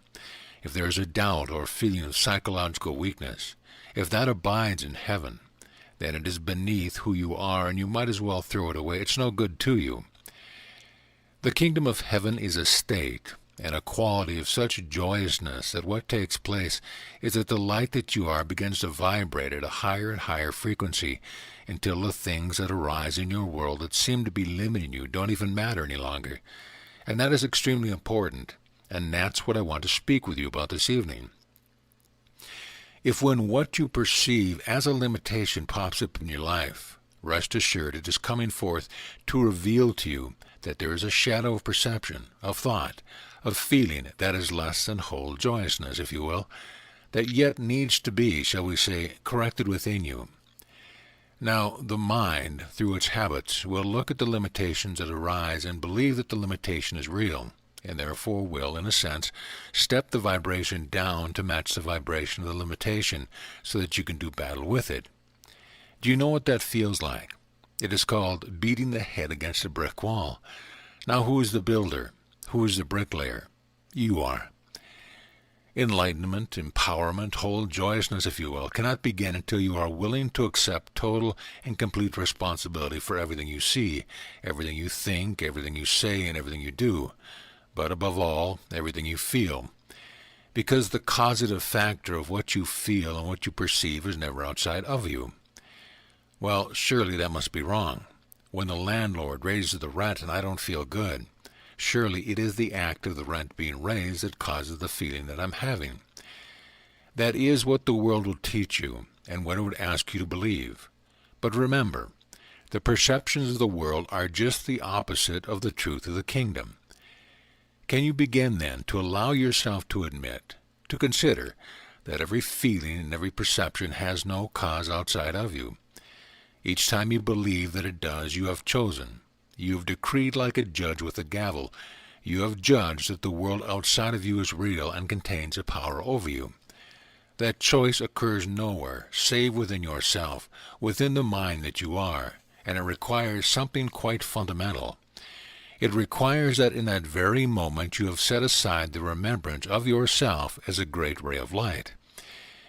If there is a doubt or feeling of psychological weakness, if that abides in heaven, then it is beneath who you are, and you might as well throw it away. It's no good to you. The kingdom of heaven is a state and a quality of such joyousness that what takes place is that the light that you are begins to vibrate at a higher and higher frequency until the things that arise in your world that seem to be limiting you don't even matter any longer. And that is extremely important, and that's what I want to speak with you about this evening. If when what you perceive as a limitation pops up in your life, rest assured it is coming forth to reveal to you that there is a shadow of perception, of thought, of feeling that is less than whole joyousness, if you will, that yet needs to be, shall we say, corrected within you. Now, the mind, through its habits, will look at the limitations that arise and believe that the limitation is real, and therefore will, in a sense, step the vibration down to match the vibration of the limitation so that you can do battle with it. Do you know what that feels like? It is called beating the head against a brick wall. Now, who is the builder? Who is the bricklayer? You are. Enlightenment, empowerment, whole joyousness, if you will, cannot begin until you are willing to accept total and complete responsibility for everything you see, everything you think, everything you say, and everything you do. But above all, everything you feel. Because the causative factor of what you feel and what you perceive is never outside of you. Well, surely that must be wrong. When the landlord raises the rent and I don't feel good, surely it is the act of the rent being raised that causes the feeling that I'm having. That is what the world will teach you and what it would ask you to believe. But remember, the perceptions of the world are just the opposite of the truth of the kingdom. Can you begin then to allow yourself to admit, to consider, that every feeling and every perception has no cause outside of you? Each time you believe that it does, you have chosen. You have decreed like a judge with a gavel. You have judged that the world outside of you is real and contains a power over you. That choice occurs nowhere save within yourself, within the mind that you are, and it requires something quite fundamental. It requires that in that very moment you have set aside the remembrance of yourself as a great ray of light.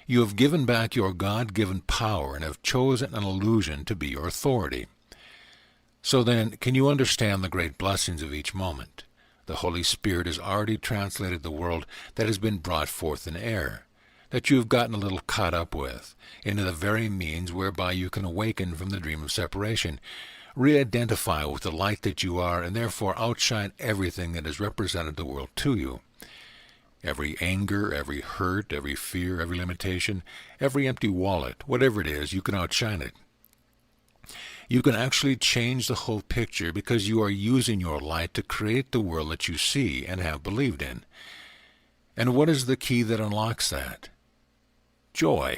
You have given back your God-given power and have chosen an illusion to be your authority. So then, can you understand the great blessings of each moment? The Holy Spirit has already translated the world that has been brought forth in error, that you have gotten a little caught up with, into the very means whereby you can awaken from the dream of separation, re-identify with the light that you are, and therefore outshine everything that has represented the world to you. Every anger, every hurt, every fear, every limitation, every empty wallet, whatever it is, you can outshine it. You can actually change the whole picture because you are using your light to create the world that you see and have believed in. And what is the key that unlocks that? Joy.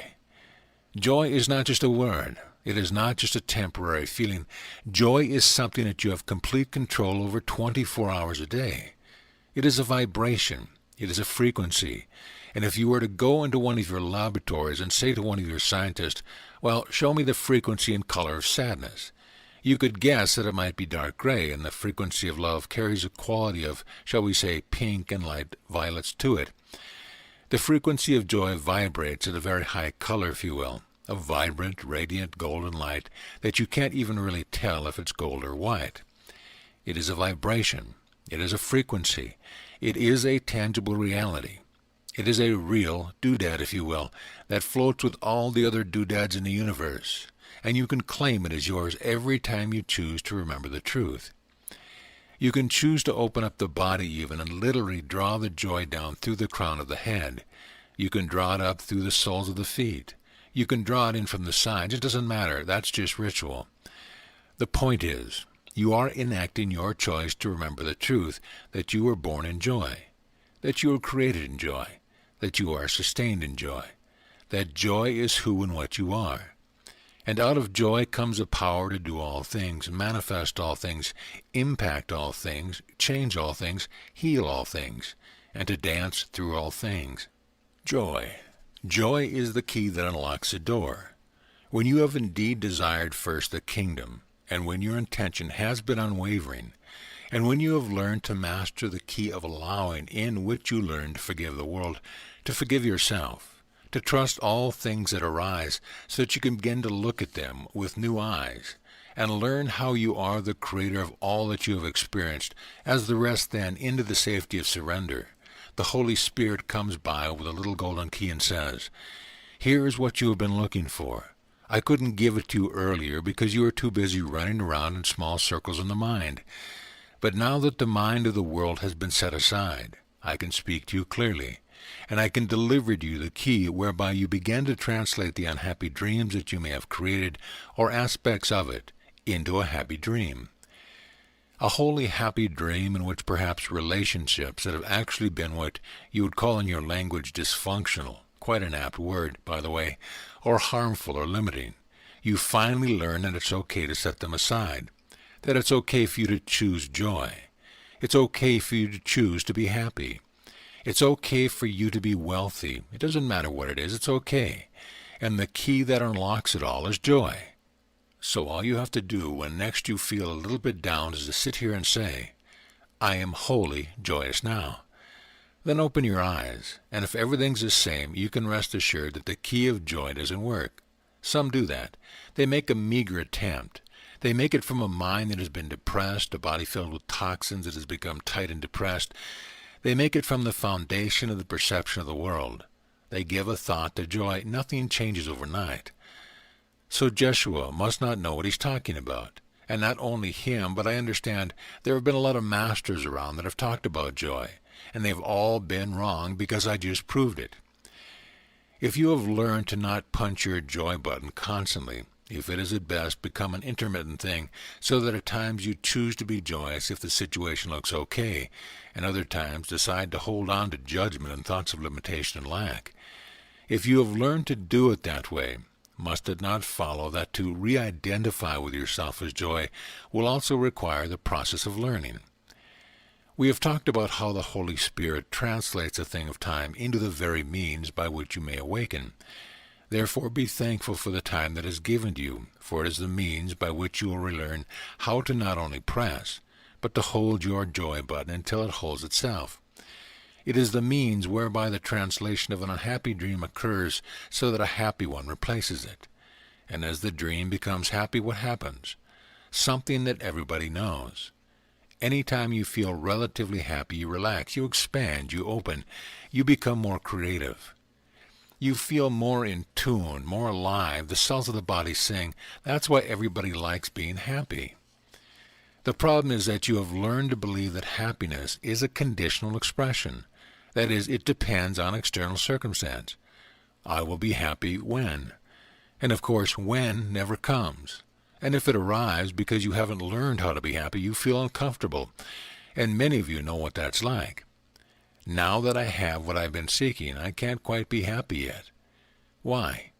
Joy is not just a word. It is not just a temporary feeling. Joy is something that you have complete control over 24 hours a day. It is a vibration. It is a frequency. And if you were to go into one of your laboratories and say to one of your scientists, well, show me the frequency and color of sadness, you could guess that it might be dark gray, and the frequency of love carries a quality of, shall we say, pink and light violets to it. The frequency of joy vibrates at a very high color, if you will, a vibrant, radiant, golden light that you can't even really tell if it's gold or white. It is a vibration. It is a frequency. It is a tangible reality. It is a real doodad, if you will, that floats with all the other doodads in the universe, and you can claim it as yours every time you choose to remember the truth. You can choose to open up the body even and literally draw the joy down through the crown of the head. You can draw it up through the soles of the feet. You can draw it in from the sides. It doesn't matter. That's just ritual. The point is, you are enacting your choice to remember the truth that you were born in joy, that you were created in joy, that you are sustained in joy, that joy is who and what you are. And out of joy comes a power to do all things, manifest all things, impact all things, change all things, heal all things, and to dance through all things. Joy. Joy is the key that unlocks a door. When you have indeed desired first the kingdom, and when your intention has been unwavering, and when you have learned to master the key of allowing, in which you learn to forgive the world, to forgive yourself, to trust all things that arise so that you can begin to look at them with new eyes, and learn how you are the creator of all that you have experienced, as the rest then into the safety of surrender, the Holy Spirit comes by with a little golden key and says, here is what you have been looking for. I couldn't give it to you earlier because you were too busy running around in small circles in the mind. But now that the mind of the world has been set aside, I can speak to you clearly, and I can deliver to you the key whereby you begin to translate the unhappy dreams that you may have created, or aspects of it, into a happy dream. A wholly happy dream in which perhaps relationships that have actually been what you would call in your language dysfunctional, quite an apt word, by the way, or harmful or limiting, you finally learn that it's okay to set them aside, that it's okay for you to choose joy. It's okay for you to choose to be happy. It's okay for you to be wealthy. It doesn't matter what it is, it's okay. And the key that unlocks it all is joy. So all you have to do when next you feel a little bit down is to sit here and say, I am wholly joyous now. Then open your eyes, and if everything's the same, you can rest assured that the key of joy doesn't work. Some do that. They make a meager attempt. They make it from a mind that has been depressed, a body filled with toxins that has become tight and depressed. They make it from the foundation of the perception of the world. They give a thought to joy. Nothing changes overnight. So Jeshua must not know what he's talking about. And not only him, but I understand there have been a lot of masters around that have talked about joy, and they've all been wrong because I just proved it. If you have learned to not punch your joy button constantly, if it is at best become an intermittent thing, so that at times you choose to be joyous if the situation looks okay, and other times decide to hold on to judgment and thoughts of limitation and lack, if you have learned to do it that way, must it not follow that to re-identify with yourself as joy will also require the process of learning? We have talked about how the Holy Spirit translates a thing of time into the very means by which you may awaken. Therefore be thankful for the time that is given to you, for it is the means by which you will relearn how to not only press, but to hold your joy button until it holds itself. It is the means whereby the translation of an unhappy dream occurs so that a happy one replaces it. And as the dream becomes happy, what happens? Something that everybody knows. Anytime you feel relatively happy, you relax, you expand, you open, you become more creative. You feel more in tune, more alive. The cells of the body sing. That's why everybody likes being happy. The problem is that you have learned to believe that happiness is a conditional expression. That is, it depends on external circumstance. I will be happy when. And of course, when never comes. And if it arrives because you haven't learned how to be happy, you feel uncomfortable. And many of you know what that's like. Now that I have what I've been seeking, I can't quite be happy yet. Why?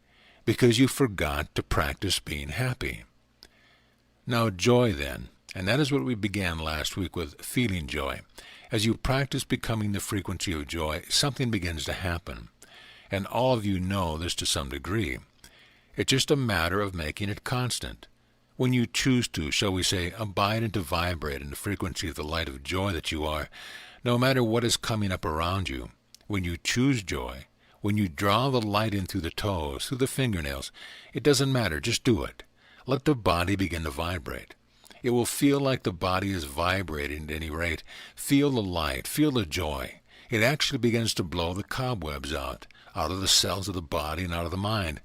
Because you forgot to practice being happy. Now joy then, and that is what we began last week with feeling joy. As you practice becoming the frequency of joy, something begins to happen. And all of you know this to some degree. It's just a matter of making it constant. When you choose to, shall we say, abide and to vibrate in the frequency of the light of joy that you are, no matter what is coming up around you, when you choose joy, when you draw the light in through the toes, through the fingernails, it doesn't matter, just do it. Let the body begin to vibrate. It will feel like the body is vibrating at any rate. Feel the light, feel the joy. It actually begins to blow the cobwebs out of the cells of the body and out of the mind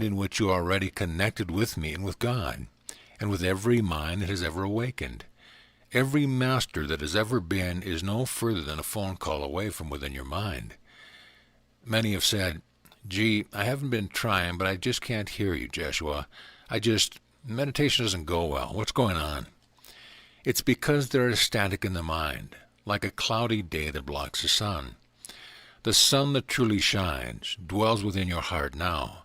in which you are already connected with me and with God, and with every mind that has ever awakened. Every master that has ever been is no further than a phone call away from within your mind. Many have said, "Gee, I haven't been trying, but I just can't hear you, Jeshua. Meditation doesn't go well. What's going on?" It's because there is static in the mind, like a cloudy day that blocks the sun. The sun that truly shines dwells within your heart now.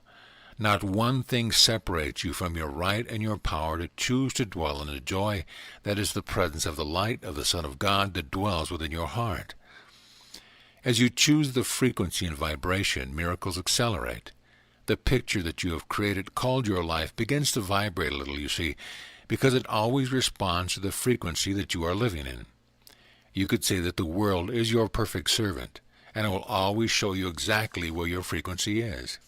Not one thing separates you from your right and your power to choose to dwell in the joy that is the presence of the light of the Son of God that dwells within your heart. As you choose the frequency and vibration, miracles accelerate. The picture that you have created, called your life, begins to vibrate a little, you see, because it always responds to the frequency that you are living in. You could say that the world is your perfect servant, and it will always show you exactly where your frequency is.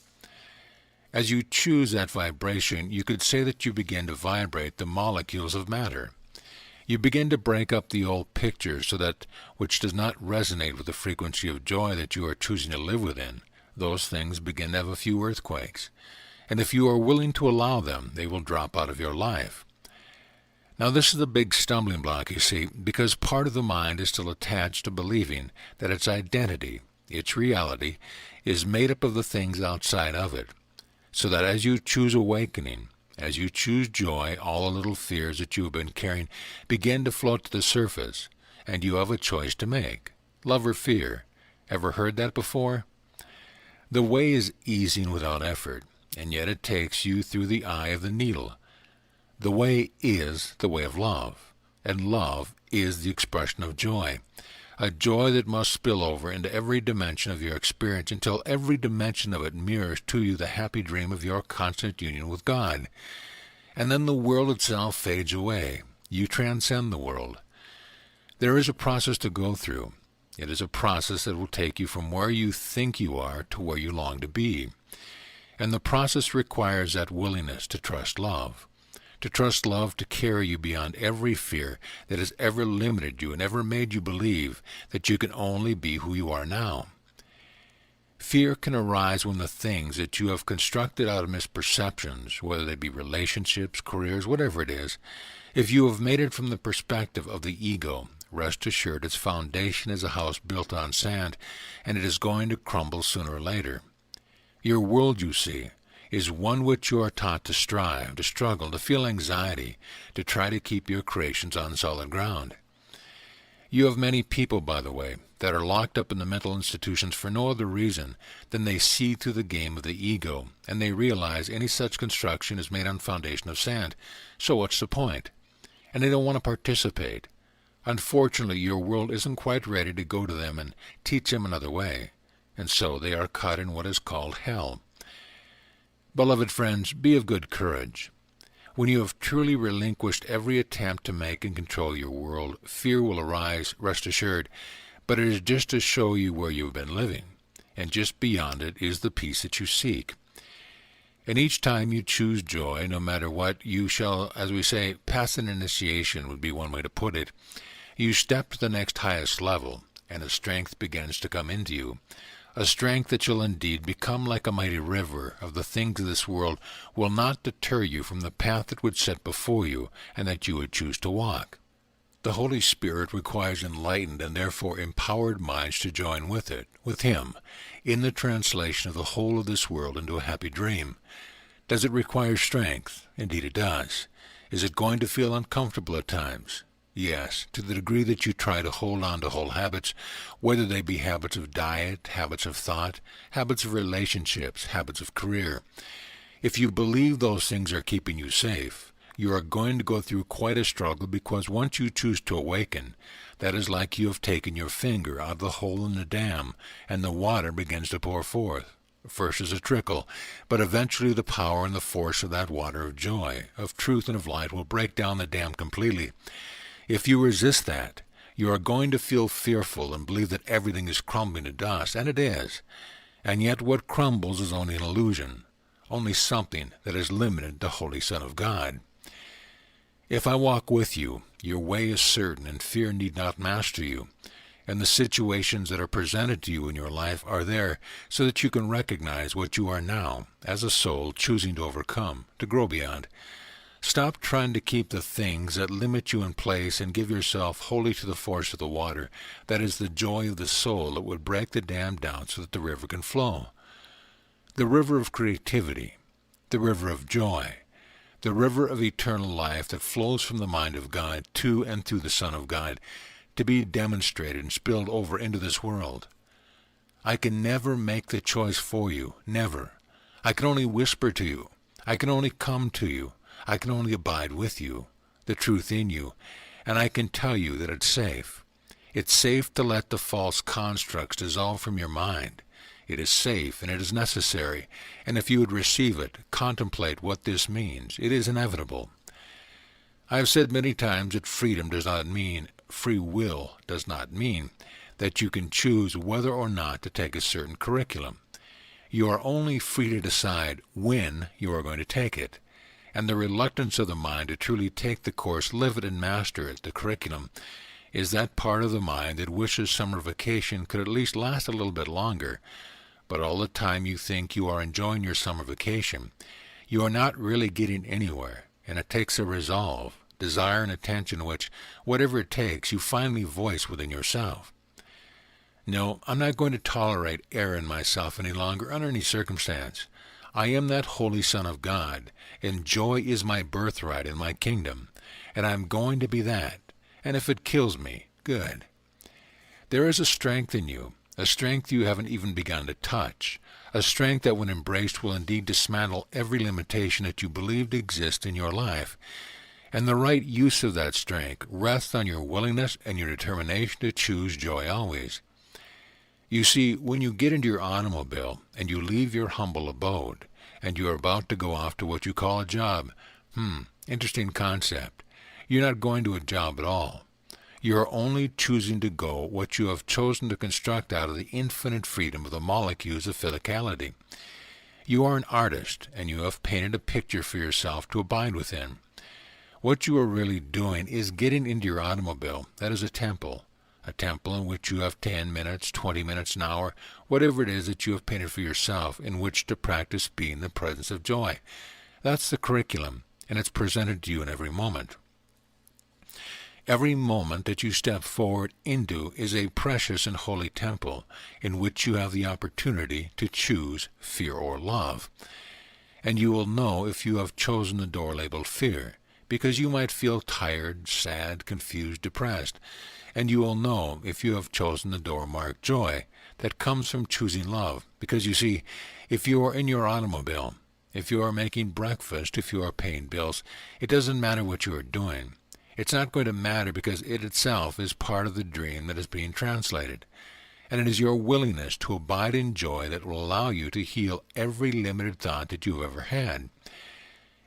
As you choose that vibration, you could say that you begin to vibrate the molecules of matter. You begin to break up the old picture so that which does not resonate with the frequency of joy that you are choosing to live within, those things begin to have a few earthquakes. And if you are willing to allow them, they will drop out of your life. Now this is the big stumbling block, you see, because part of the mind is still attached to believing that its identity, its reality, is made up of the things outside of it. So that as you choose awakening, as you choose joy, all the little fears that you have been carrying begin to float to the surface, and you have a choice to make. Love or fear. Ever heard that before? The way is easing without effort, and yet it takes you through the eye of the needle. The way is the way of love, and love is the expression of joy. A joy that must spill over into every dimension of your experience until every dimension of it mirrors to you the happy dream of your constant union with God. And then the world itself fades away. You transcend the world. There is a process to go through. It is a process that will take you from where you think you are to where you long to be. And the process requires that willingness to trust love. To trust love to carry you beyond every fear that has ever limited you and ever made you believe that you can only be who you are now. Fear can arise when the things that you have constructed out of misperceptions, whether they be relationships, careers, whatever it is, if you have made it from the perspective of the ego, rest assured its foundation is a house built on sand, and it is going to crumble sooner or later. Your world, you see, is one which you are taught to strive, to struggle, to feel anxiety, to try to keep your creations on solid ground. You have many people, by the way, that are locked up in the mental institutions for no other reason than they see through the game of the ego, and they realize any such construction is made on foundation of sand. So what's the point? And they don't want to participate. Unfortunately, your world isn't quite ready to go to them and teach them another way, and so they are caught in what is called hell. Beloved friends, be of good courage. When you have truly relinquished every attempt to make and control your world, fear will arise, rest assured, but it is just to show you where you have been living, and just beyond it is the peace that you seek. And each time you choose joy, no matter what, you shall, as we say, pass an initiation would be one way to put it. You step to the next highest level, and a strength begins to come into you, a strength that shall indeed become like a mighty river of the things of this world, will not deter you from the path that would set before you and that you would choose to walk. The Holy Spirit requires enlightened and therefore empowered minds to join with it, with Him, in the translation of the whole of this world into a happy dream. Does it require strength? Indeed it does. Is it going to feel uncomfortable at times? Yes, to the degree that you try to hold on to whole habits, whether they be habits of diet, habits of thought, habits of relationships, habits of career. If you believe those things are keeping you safe, you are going to go through quite a struggle, because once you choose to awaken, that is like you have taken your finger out of the hole in the dam, and the water begins to pour forth. First as a trickle, but eventually the power and the force of that water of joy, of truth and of light will break down the dam completely. If you resist that, you are going to feel fearful and believe that everything is crumbling to dust, and it is. And yet what crumbles is only an illusion, only something that is limited to Holy Son of God. If I walk with you, your way is certain, and fear need not master you. And the situations that are presented to you in your life are there so that you can recognize what you are now, as a soul choosing to overcome, to grow beyond. Stop trying to keep the things that limit you in place and give yourself wholly to the force of the water, that is the joy of the soul that would break the dam down so that the river can flow. The river of creativity, the river of joy, the river of eternal life that flows from the mind of God to and through the Son of God, to be demonstrated and spilled over into this world. I can never make the choice for you, never. I can only whisper to you. I can only come to you. I can only abide with you, the truth in you, and I can tell you that it's safe. It's safe to let the false constructs dissolve from your mind. It is safe, and it is necessary, and if you would receive it, contemplate what this means. It is inevitable. I have said many times that freedom does not mean, free will does not mean, that you can choose whether or not to take a certain curriculum. You are only free to decide when you are going to take it. And the reluctance of the mind to truly take the course, live it, and master it, the curriculum, is that part of the mind that wishes summer vacation could at least last a little bit longer. But all the time you think you are enjoying your summer vacation, you are not really getting anywhere, and it takes a resolve, desire, and attention which, whatever it takes, you finally voice within yourself. No, I'm not going to tolerate error in myself any longer under any circumstance. I am that Holy Son of God, and joy is my birthright in my kingdom, and I am going to be that, and if it kills me, good. There is a strength in you, a strength you haven't even begun to touch, a strength that when embraced will indeed dismantle every limitation that you believed exists in your life, and the right use of that strength rests on your willingness and your determination to choose joy always. You see, when you get into your automobile and you leave your humble abode, and you are about to go off to what you call a job, interesting concept. You're not going to a job at all. You are only choosing to go what you have chosen to construct out of the infinite freedom of the molecules of physicality. You are an artist, and you have painted a picture for yourself to abide within. What you are really doing is getting into your automobile, that is a temple in which you have 10 minutes, 20 minutes, an hour, whatever it is that you have painted for yourself, in which to practice being the presence of joy. That's the curriculum, and it's presented to you in every moment. Every moment that you step forward into is a precious and holy temple in which you have the opportunity to choose fear or love. And you will know if you have chosen the door labeled fear, because you might feel tired, sad, confused, depressed. And you will know if you have chosen the door marked joy, that comes from choosing love. Because you see, if you are in your automobile, if you are making breakfast, if you are paying bills, it doesn't matter what you are doing. It's not going to matter, because it itself is part of the dream that is being translated. And it is your willingness to abide in joy that will allow you to heal every limited thought that you have ever had.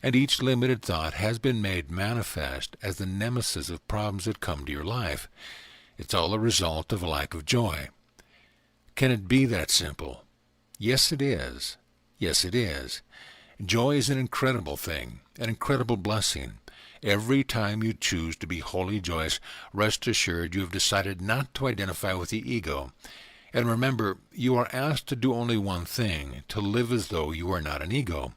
and each limited thought has been made manifest as the nemesis of problems that come to your life. It's all a result of a lack of joy. Can it be that simple? Yes, it is. Yes, it is. Joy is an incredible thing, an incredible blessing. Every time you choose to be wholly joyous, rest assured you have decided not to identify with the ego. And remember, you are asked to do only one thing, to live as though you are not an ego.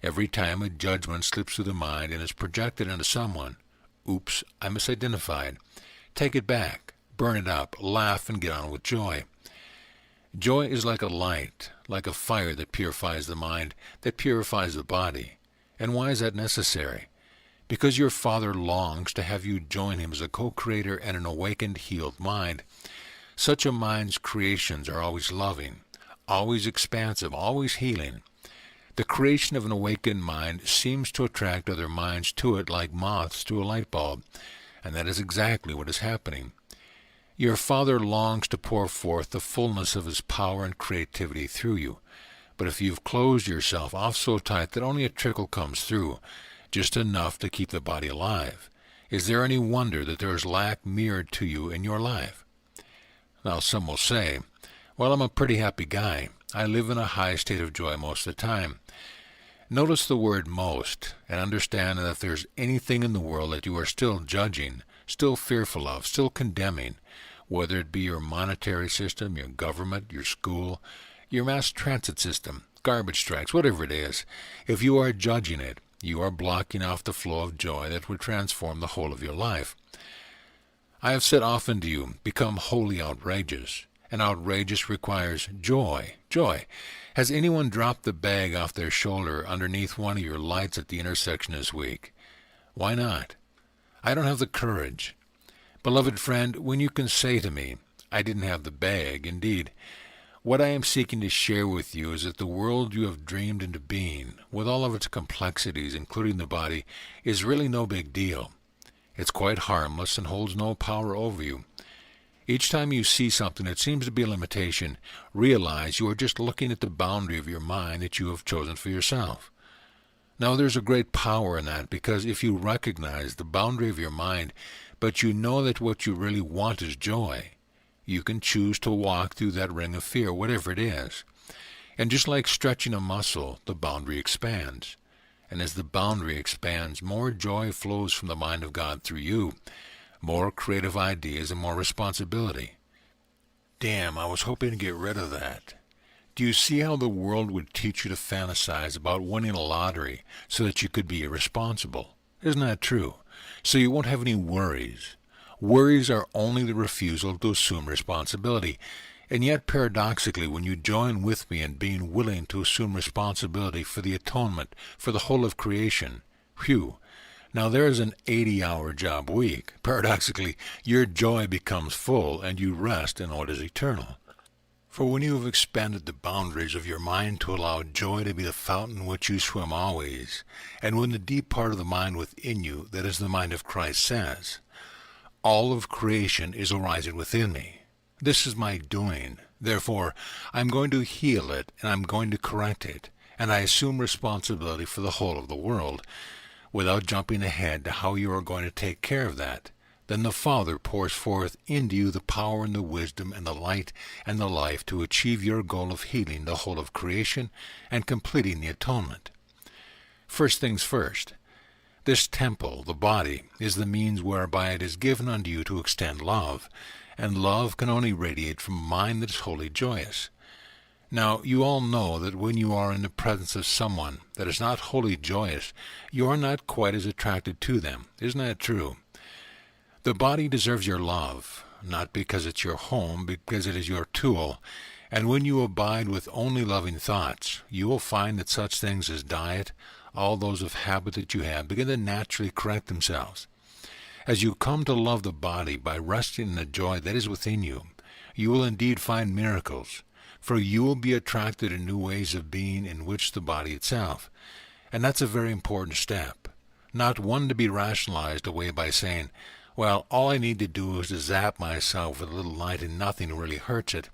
Every time a judgment slips through the mind and is projected into someone, oops, I misidentified. Take it back, burn it up, laugh, and get on with joy. Joy is like a light, like a fire that purifies the mind, that purifies the body. And why is that necessary? Because your Father longs to have you join him as a co-creator and an awakened, healed mind. Such a mind's creations are always loving, always expansive, always healing. The creation of an awakened mind seems to attract other minds to it like moths to a light bulb, and that is exactly what is happening. Your Father longs to pour forth the fullness of his power and creativity through you, but if you've closed yourself off so tight that only a trickle comes through, just enough to keep the body alive, is there any wonder that there is lack mirrored to you in your life? Now some will say, well, I'm a pretty happy guy. I live in a high state of joy most of the time. Notice the word most, and understand that if there's anything in the world that you are still judging, still fearful of, still condemning, whether it be your monetary system, your government, your school, your mass transit system, garbage strikes, whatever it is, if you are judging it, you are blocking off the flow of joy that would transform the whole of your life. I have said often to you, become wholly outrageous. And outrageous requires joy. Joy. Has anyone dropped the bag off their shoulder underneath one of your lights at the intersection this week? Why not? I don't have the courage. Beloved friend, when you can say to me, I didn't have the bag, indeed, what I am seeking to share with you is that the world you have dreamed into being, with all of its complexities, including the body, is really no big deal. It's quite harmless and holds no power over you. Each time you see something that seems to be a limitation, realize you are just looking at the boundary of your mind that you have chosen for yourself. Now there's a great power in that, because if you recognize the boundary of your mind, but you know that what you really want is joy, you can choose to walk through that ring of fear, whatever it is. And just like stretching a muscle, the boundary expands. And as the boundary expands, more joy flows from the mind of God through you, more creative ideas and more responsibility. Damn, I was hoping to get rid of that. Do you see how the world would teach you to fantasize about winning a lottery so that you could be irresponsible? Isn't that true? So you won't have any worries. Worries are only the refusal to assume responsibility. And yet, paradoxically, when you join with me in being willing to assume responsibility for the atonement, for the whole of creation, whew, now there is an 80-hour job week. Paradoxically, your joy becomes full and you rest in what is eternal. For when you have expanded the boundaries of your mind to allow joy to be the fountain in which you swim always, and when the deep part of the mind within you, that is the mind of Christ, says, all of creation is arising within me. This is my doing. Therefore, I'm going to heal it and I'm going to correct it, and I assume responsibility for the whole of the world, without jumping ahead to how you are going to take care of that. Then the Father pours forth into you the power and the wisdom and the light and the life to achieve your goal of healing the whole of creation and completing the atonement. First things first, this temple, the body, is the means whereby it is given unto you to extend love, and love can only radiate from a mind that is wholly joyous. Now, you all know that when you are in the presence of someone that is not wholly joyous, you are not quite as attracted to them. Isn't that true? The body deserves your love, not because it's your home, because it is your tool. And when you abide with only loving thoughts, you will find that such things as diet, all those of habit that you have, begin to naturally correct themselves. As you come to love the body by resting in the joy that is within you, you will indeed find miracles, for you will be attracted to new ways of being in which the body itself. And that's a very important step, not one to be rationalized away by saying, well, all I need to do is to zap myself with a little light and nothing really hurts it.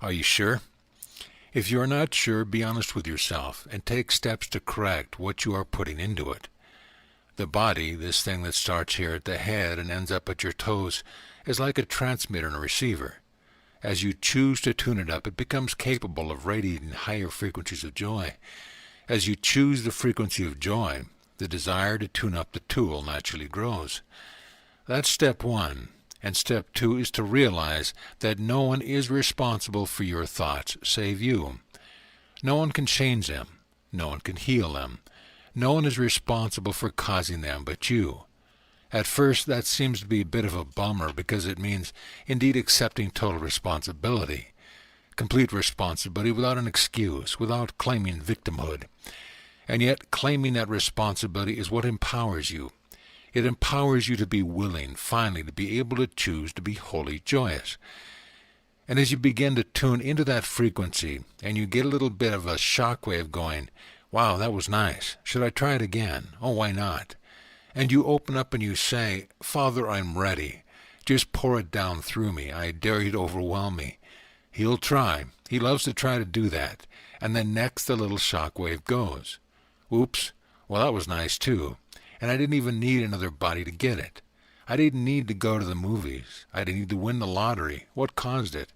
Are you sure? If you are not sure, be honest with yourself and take steps to correct what you are putting into it. The body, this thing that starts here at the head and ends up at your toes, is like a transmitter and a receiver. As you choose to tune it up, it becomes capable of radiating higher frequencies of joy. As you choose the frequency of joy, the desire to tune up the tool naturally grows. That's step one. And step two is to realize that no one is responsible for your thoughts save you. No one can change them. No one can heal them. No one is responsible for causing them but you. At first, that seems to be a bit of a bummer because it means indeed accepting total responsibility. Complete responsibility without an excuse, without claiming victimhood. And yet, claiming that responsibility is what empowers you. It empowers you to be willing, finally, to be able to choose to be wholly joyous. And as you begin to tune into that frequency, and you get a little bit of a shockwave going, wow, that was nice. Should I try it again? Oh, why not? And you open up and you say, Father, I'm ready. Just pour it down through me. I dare you to overwhelm me. He'll try. He loves to try to do that. And then next the little shockwave goes. Oops, well, that was nice too. And I didn't even need another body to get it. I didn't need to go to the movies. I didn't need to win the lottery. What caused it?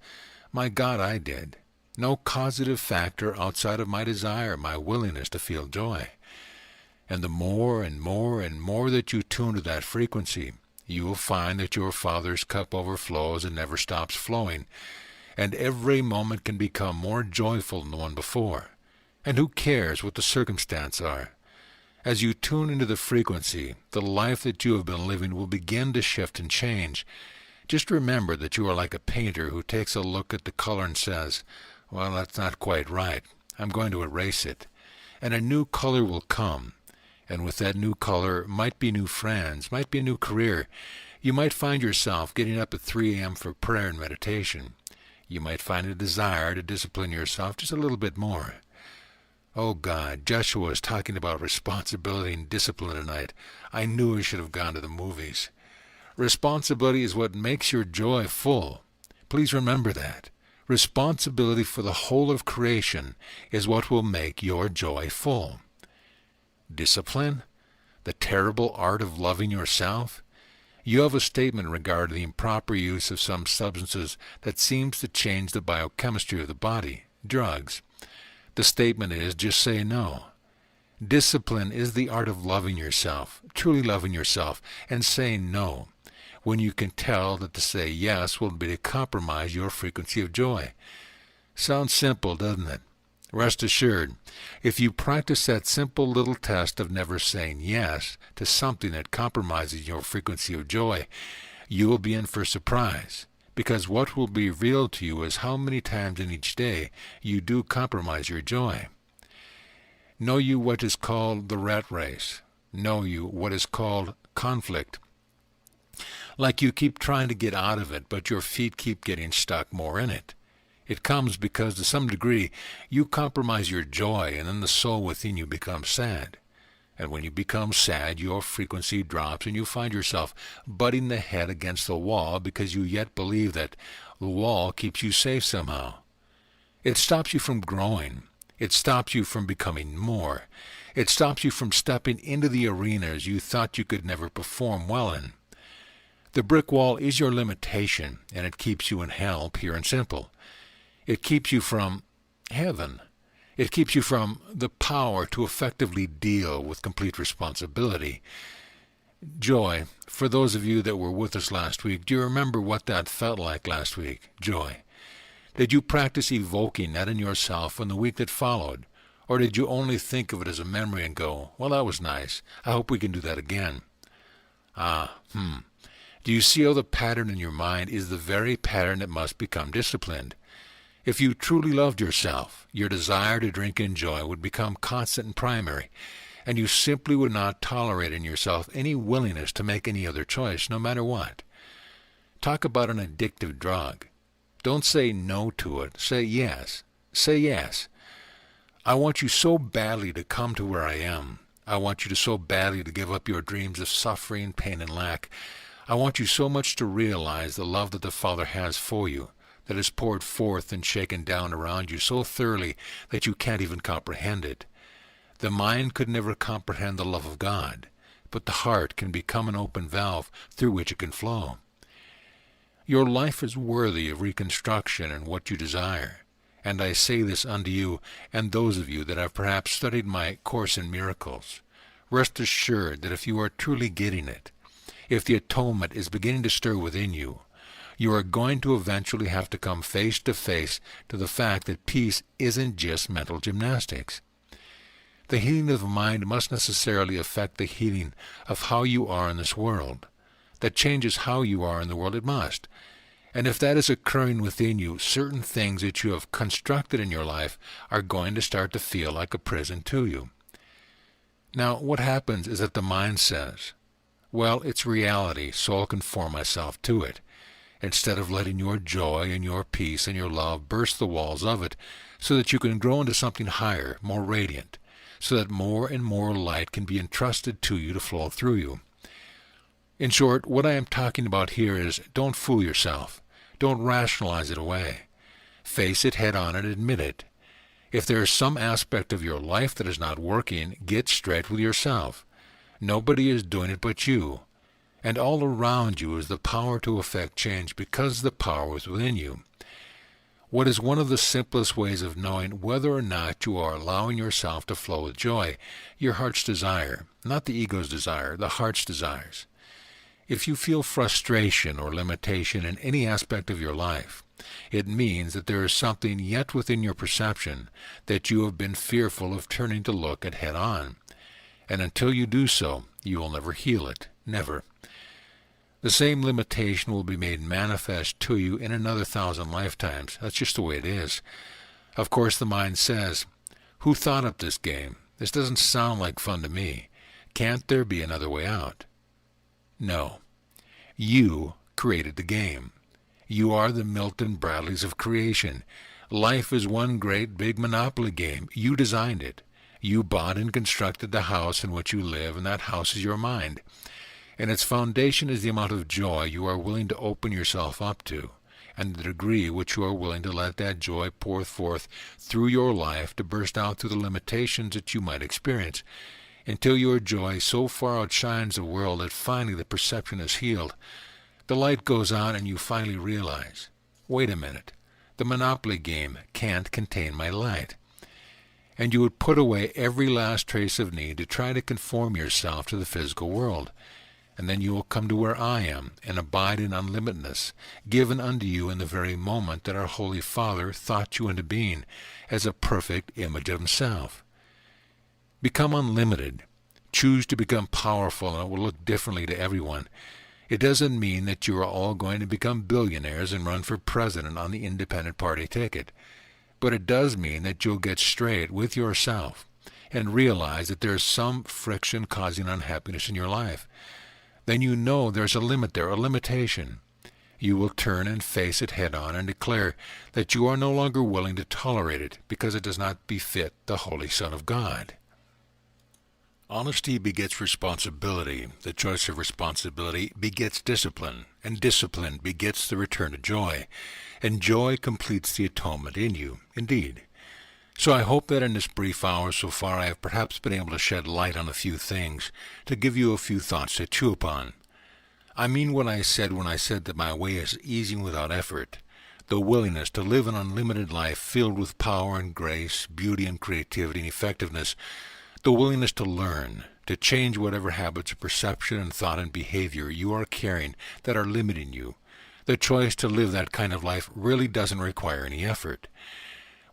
My God, I did. No causative factor outside of my desire, my willingness to feel joy. And the more and more and more that you tune to that frequency, you will find that your Father's cup overflows and never stops flowing, and every moment can become more joyful than the one before. And who cares what the circumstances are? As you tune into the frequency, the life that you have been living will begin to shift and change. Just remember that you are like a painter who takes a look at the color and says, well, that's not quite right. I'm going to erase it. And a new color will come. And with that new color might be new friends, might be a new career. You might find yourself getting up at 3 a.m. for prayer and meditation. You might find a desire to discipline yourself just a little bit more. Oh God, Jeshua is talking about responsibility and discipline tonight. I knew I should have gone to the movies. Responsibility is what makes your joy full. Please remember that. Responsibility for the whole of creation is what will make your joy full. Discipline? The terrible art of loving yourself? You have a statement regarding the improper use of some substances that seems to change the biochemistry of the body, drugs. The statement is, just say no. Discipline is the art of loving yourself, truly loving yourself, and saying no, when you can tell that to say yes will be to compromise your frequency of joy. Sounds simple, doesn't it? Rest assured, if you practice that simple little test of never saying yes to something that compromises your frequency of joy, you will be in for a surprise. Because what will be revealed to you is how many times in each day you do compromise your joy. Know you what is called the rat race. Know you what is called conflict. Like you keep trying to get out of it, but your feet keep getting stuck more in it. It comes because to some degree you compromise your joy, and then the soul within you becomes sad. And when you become sad, your frequency drops, and you find yourself butting the head against the wall because you yet believe that the wall keeps you safe somehow. It stops you from growing. It stops you from becoming more. It stops you from stepping into the arenas you thought you could never perform well in. The brick wall is your limitation, and it keeps you in hell, pure and simple. It keeps you from heaven. It keeps you from the power to effectively deal with complete responsibility. Joy, for those of you that were with us last week, do you remember what that felt like last week? Joy. Did you practice evoking that in yourself in the week that followed? Or did you only think of it as a memory and go, well, that was nice. I hope we can do that again. Do you see how the pattern in your mind is the very pattern that must become disciplined? If you truly loved yourself, your desire to drink and enjoy would become constant and primary, and you simply would not tolerate in yourself any willingness to make any other choice, no matter what. Talk about an addictive drug. Don't say no to it. Say yes. Say yes. I want you so badly to come to where I am. I want you to so badly to give up your dreams of suffering, pain, and lack. I want you so much to realize the love that the Father has for you, that is poured forth and shaken down around you so thoroughly that you can't even comprehend it. The mind could never comprehend the love of God, but the heart can become an open valve through which it can flow. Your life is worthy of reconstruction in what you desire, and I say this unto you and those of you that have perhaps studied my Course in Miracles. Rest assured that if you are truly getting it, if the atonement is beginning to stir within you, you are going to eventually have to come face to face to the fact that peace isn't just mental gymnastics. The healing of the mind must necessarily affect the healing of how you are in this world. That changes how you are in the world, it must. And if that is occurring within you, certain things that you have constructed in your life are going to start to feel like a prison to you. Now, what happens is that the mind says, well, it's reality, so I'll conform myself to it, instead of letting your joy and your peace and your love burst the walls of it so that you can grow into something higher, more radiant, so that more and more light can be entrusted to you to flow through you. In short, what I am talking about here is don't fool yourself. Don't rationalize it away. Face it head on and admit it. If there is some aspect of your life that is not working, get straight with yourself. Nobody is doing it but you. And all around you is the power to effect change because the power is within you. What is one of the simplest ways of knowing whether or not you are allowing yourself to flow with joy? Your heart's desire, not the ego's desire, the heart's desires. If you feel frustration or limitation in any aspect of your life, it means that there is something yet within your perception that you have been fearful of turning to look at head on. And until you do so, you will never heal it, never. The same limitation will be made manifest to you in another 1,000 lifetimes. That's just the way it is. Of course, the mind says, who thought up this game? This doesn't sound like fun to me. Can't there be another way out? No. You created the game. You are the Milton Bradleys of creation. Life is one great big monopoly game. You designed it. You bought and constructed the house in which you live, and that house is your mind. And its foundation is the amount of joy you are willing to open yourself up to, and the degree which you are willing to let that joy pour forth through your life to burst out through the limitations that you might experience, until your joy so far outshines the world that finally the perception is healed. The light goes on and you finally realize, wait a minute, the monopoly game can't contain my light. And you would put away every last trace of need to try to conform yourself to the physical world. And then you will come to where I am and abide in unlimitedness, given unto you in the very moment that our Holy Father thought you into being as a perfect image of himself. Become unlimited. Choose to become powerful, and it will look differently to everyone. It doesn't mean that you are all going to become billionaires and run for president on the independent party ticket. But it does mean that you'll get straight with yourself and realize that there's some friction causing unhappiness in your life. Then you know there's a limit there, a limitation. You will turn and face it head on and declare that you are no longer willing to tolerate it because it does not befit the Holy Son of God. Honesty begets responsibility. The choice of responsibility begets discipline, and discipline begets the return to joy, and joy completes the atonement in you, indeed. So I hope that in this brief hour so far I have perhaps been able to shed light on a few things, to give you a few thoughts to chew upon. I mean what I said when I said that my way is easy without effort. The willingness to live an unlimited life filled with power and grace, beauty and creativity and effectiveness, the willingness to learn, to change whatever habits of perception and thought and behavior you are carrying that are limiting you. The choice to live that kind of life really doesn't require any effort.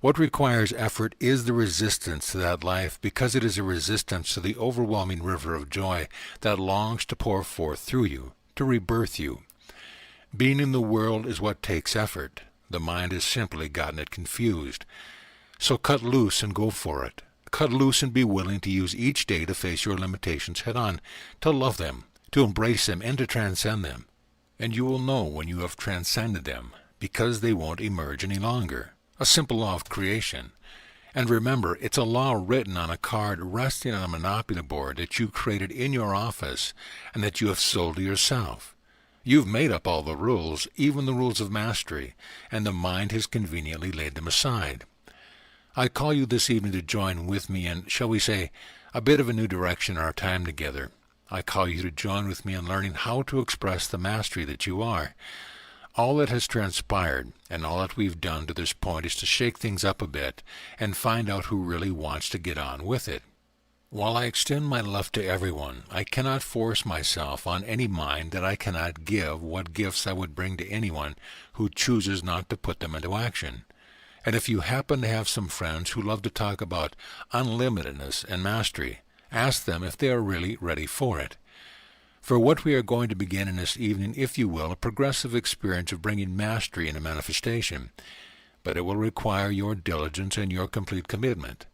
What requires effort is the resistance to that life, because it is a resistance to the overwhelming river of joy that longs to pour forth through you, to rebirth you. Being in the world is what takes effort. The mind has simply gotten it confused. So cut loose and go for it. Cut loose and be willing to use each day to face your limitations head on, to love them, to embrace them, and to transcend them. And you will know when you have transcended them, because they won't emerge any longer. A simple law of creation. And remember, it's a law written on a card resting on a monopoly board that you created in your office and that you have sold to yourself. You've made up all the rules, even the rules of mastery, and the mind has conveniently laid them aside. I call you this evening to join with me in, shall we say, a bit of a new direction in our time together. I call you to join with me in learning how to express the mastery that you are. All that has transpired and all that we've done to this point is to shake things up a bit and find out who really wants to get on with it. While I extend my love to everyone, I cannot force myself on any mind that I cannot give what gifts I would bring to anyone who chooses not to put them into action. And if you happen to have some friends who love to talk about unlimitedness and mastery, ask them if they are really ready for it. For what we are going to begin in this evening, if you will, a progressive experience of bringing mastery into manifestation. But it will require your diligence and your complete commitment.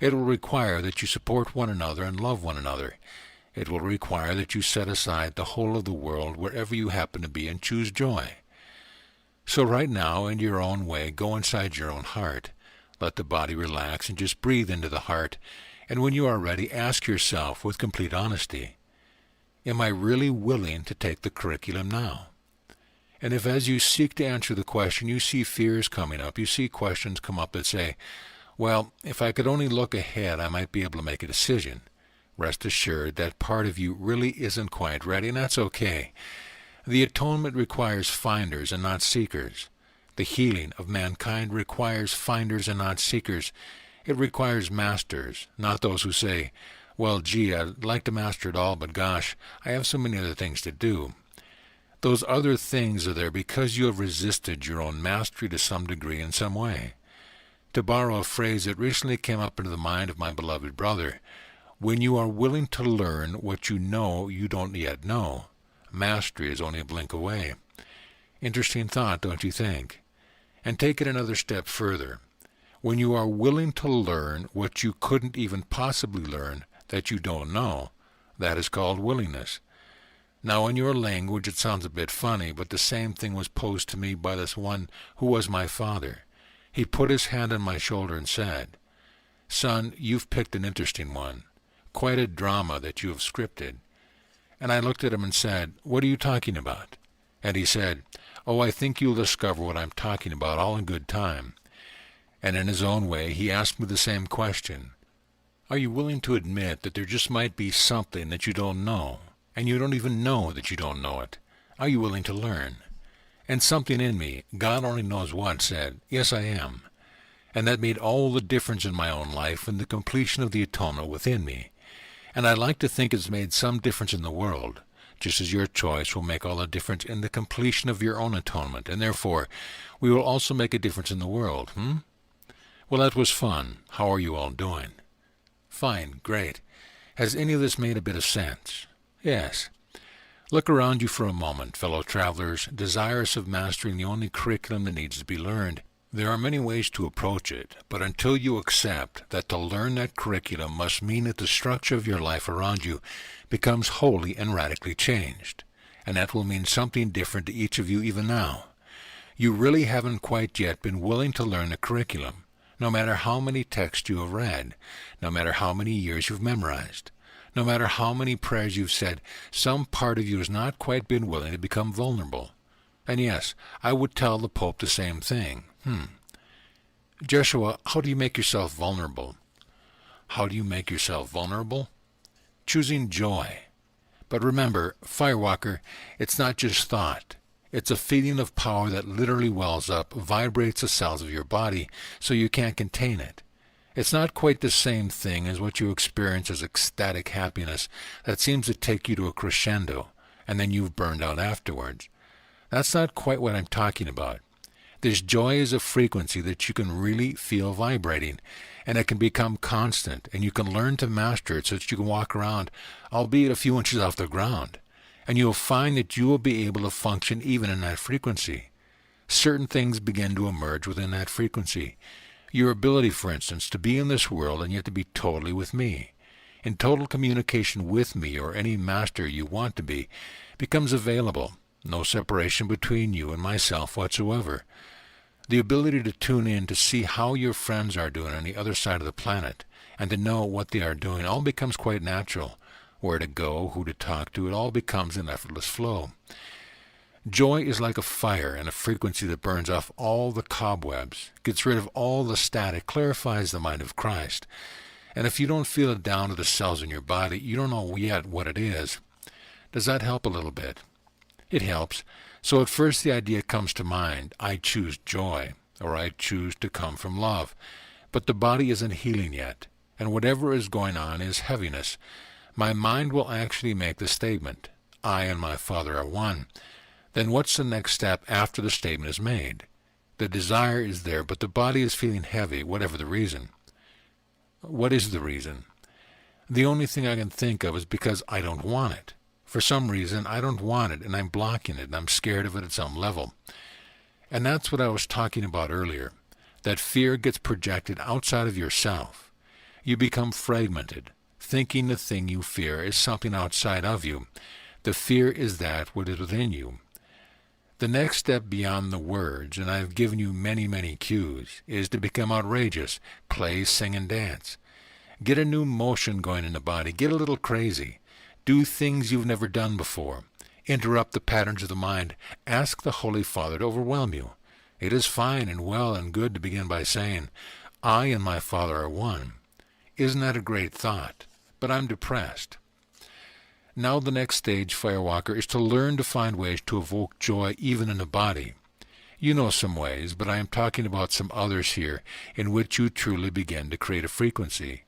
It will require that you support one another and love one another. It will require that you set aside the whole of the world wherever you happen to be and choose joy. So right now, in your own way, go inside your own heart. Let the body relax and just breathe into the heart. And when you are ready, ask yourself with complete honesty, am I really willing to take the curriculum now? And if as you seek to answer the question, you see fears coming up, you see questions come up that say, well, if I could only look ahead, I might be able to make a decision. Rest assured that part of you really isn't quite ready, and that's okay. The atonement requires finders and not seekers. The healing of mankind requires finders and not seekers. It requires masters, not those who say, well, gee, I'd like to master it all, but gosh, I have so many other things to do. Those other things are there because you have resisted your own mastery to some degree in some way. To borrow a phrase that recently came up into the mind of my beloved brother, when you are willing to learn what you know you don't yet know, mastery is only a blink away. Interesting thought, don't you think? And take it another step further. When you are willing to learn what you couldn't even possibly learn that you don't know, that is called willingness. Now, in your language, it sounds a bit funny, but the same thing was posed to me by this one who was my father. He put his hand on my shoulder and said, son, you've picked an interesting one, quite a drama that you have scripted. And I looked at him and said, what are you talking about? And he said, oh, I think you'll discover what I'm talking about all in good time. And in his own way, he asked me the same question. Are you willing to admit that there just might be something that you don't know, and you don't even know that you don't know it? Are you willing to learn? And something in me, God only knows what, said, yes, I am. And that made all the difference in my own life and the completion of the atonement within me. And I like to think it's made some difference in the world, just as your choice will make all the difference in the completion of your own atonement, and therefore we will also make a difference in the world, Well, that was fun. How are you all doing? Fine, great. Has any of this made a bit of sense? Yes. Look around you for a moment, fellow travelers, desirous of mastering the only curriculum that needs to be learned. There are many ways to approach it, but until you accept that to learn that curriculum must mean that the structure of your life around you becomes wholly and radically changed, and that will mean something different to each of you even now. You really haven't quite yet been willing to learn the curriculum, no matter how many texts you have read, no matter how many years you've memorized. No matter how many prayers you've said, some part of you has not quite been willing to become vulnerable. And yes, I would tell the Pope the same thing. Jeshua, how do you make yourself vulnerable? How do you make yourself vulnerable? Choosing joy. But remember, Firewalker, it's not just thought. It's a feeling of power that literally wells up, vibrates the cells of your body, so you can't contain it. It's not quite the same thing as what you experience as ecstatic happiness that seems to take you to a crescendo, and then you've burned out afterwards. That's not quite what I'm talking about. This joy is a frequency that you can really feel vibrating, and it can become constant, and you can learn to master it so that you can walk around, albeit a few inches off the ground, and you'll find that you will be able to function even in that frequency. Certain things begin to emerge within that frequency. Your ability, for instance, to be in this world and yet to be totally with me, in total communication with me or any master you want to be, becomes available. No separation between you and myself whatsoever. The ability to tune in to see how your friends are doing on the other side of the planet and to know what they are doing all becomes quite natural. Where to go, who to talk to, it all becomes an effortless flow. Joy is like a fire and a frequency that burns off all the cobwebs, gets rid of all the static, clarifies the mind of Christ. And if you don't feel it down to the cells in your body, you don't know yet what it is. Does that help a little bit? It helps. So at first the idea comes to mind, I choose joy, or I choose to come from love. But the body isn't healing yet, and whatever is going on is heaviness. My mind will actually make the statement, I and my Father are one. Then what's the next step after the statement is made? The desire is there, but the body is feeling heavy, whatever the reason. What is the reason? The only thing I can think of is because I don't want it. For some reason, I don't want it, and I'm blocking it, and I'm scared of it at some level. And that's what I was talking about earlier. That fear gets projected outside of yourself. You become fragmented, thinking the thing you fear is something outside of you. The fear is that what is within you. The next step beyond the words, and I've given you many, many cues, is to become outrageous, play, sing, and dance. Get a new motion going in the body. Get a little crazy. Do things you've never done before. Interrupt the patterns of the mind. Ask the Holy Father to overwhelm you. It is fine and well and good to begin by saying, I and my Father are one. Isn't that a great thought? But I'm depressed. Now the next stage, Firewalker, is to learn to find ways to evoke joy even in the body. You know some ways, but I am talking about some others here in which you truly begin to create a frequency.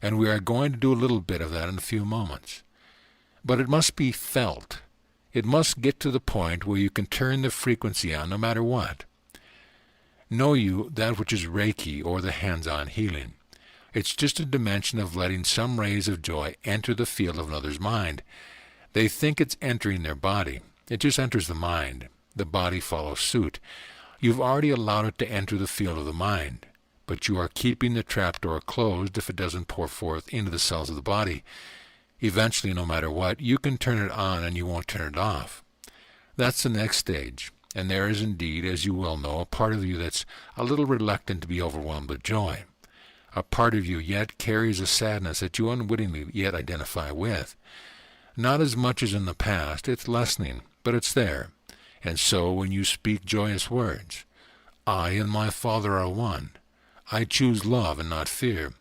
And we are going to do a little bit of that in a few moments. But it must be felt. It must get to the point where you can turn the frequency on no matter what. Know you that which is Reiki or the hands-on healing. It's just a dimension of letting some rays of joy enter the field of another's mind. They think it's entering their body. It just enters the mind. The body follows suit. You've already allowed it to enter the field of the mind, but you are keeping the trapdoor closed if it doesn't pour forth into the cells of the body. Eventually, no matter what, you can turn it on and you won't turn it off. That's the next stage, and there is indeed, as you well know, a part of you that's a little reluctant to be overwhelmed with joy. A part of you yet carries a sadness that you unwittingly yet identify with. Not as much as in the past, it's lessening, but it's there. And so when you speak joyous words, I and my Father are one. I choose love and not fear.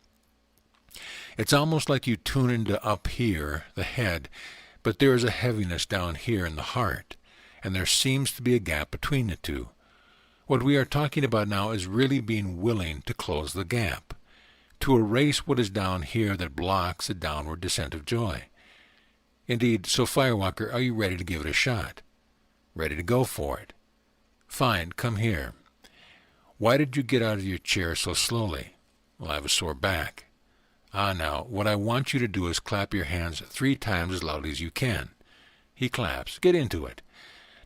It's almost like you tune into up here, the head, but there is a heaviness down here in the heart, and there seems to be a gap between the two. What we are talking about now is really being willing to close the gap, to erase what is down here that blocks the downward descent of joy. Indeed, so Firewalker, are you ready to give it a shot? Ready to go for it? Fine, come here. Why did you get out of your chair so slowly? Well, I have a sore back. Now, what I want you to do is clap your hands 3 times as loudly as you can. He claps. Get into it.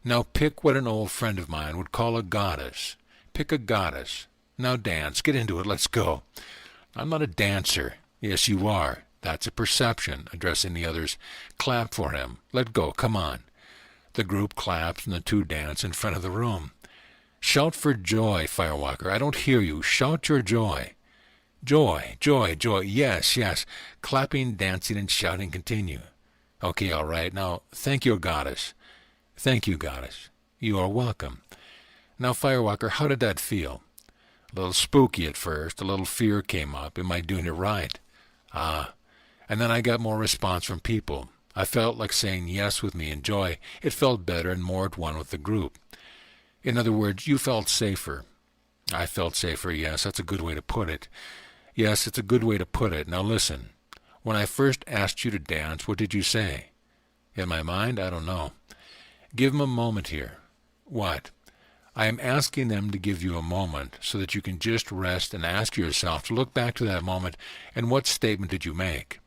Now pick what an old friend of mine would call a goddess. Pick a goddess. Now dance. Get into it. Let's go. I'm not a dancer. Yes, you are. That's a perception. Addressing the others. Clap for him. Let go. Come on. The group claps and the 2 dance in front of the room. Shout for joy, Firewalker. I don't hear you. Shout your joy. Joy, joy, joy. Yes, yes. Clapping, dancing, and shouting continue. Okay, all right. Now, thank you, goddess. Thank you, goddess. You are welcome. Now, Firewalker, how did that feel? A little spooky at first. A little fear came up. Am I doing it right? And then I got more response from people. I felt like saying yes with me in joy. It felt better and more at one with the group. In other words, you felt safer. I felt safer, yes. That's a good way to put it. Yes, it's a good way to put it. Now listen. When I first asked you to dance, what did you say? In my mind, I don't know. Give them a moment here. What? I am asking them to give you a moment so that you can just rest and ask yourself to look back to that moment and what statement did you make?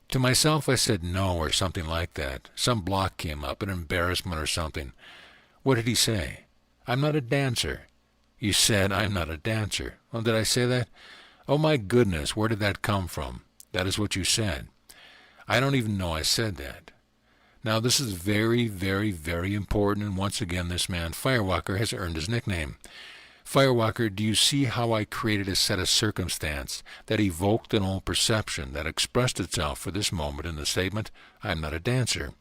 To myself, I said no or something like that. Some block came up, an embarrassment or something. What did he say? I'm not a dancer. You said I'm not a dancer. Well, did I say that? Oh, my goodness, where did that come from? That is what you said. I don't even know I said that. Now, this is very, very, very important, and once again, this man, Firewalker, has earned his nickname. Firewalker, do you see how I created a set of circumstance that evoked an old perception that expressed itself for this moment in the statement, I'm not a dancer?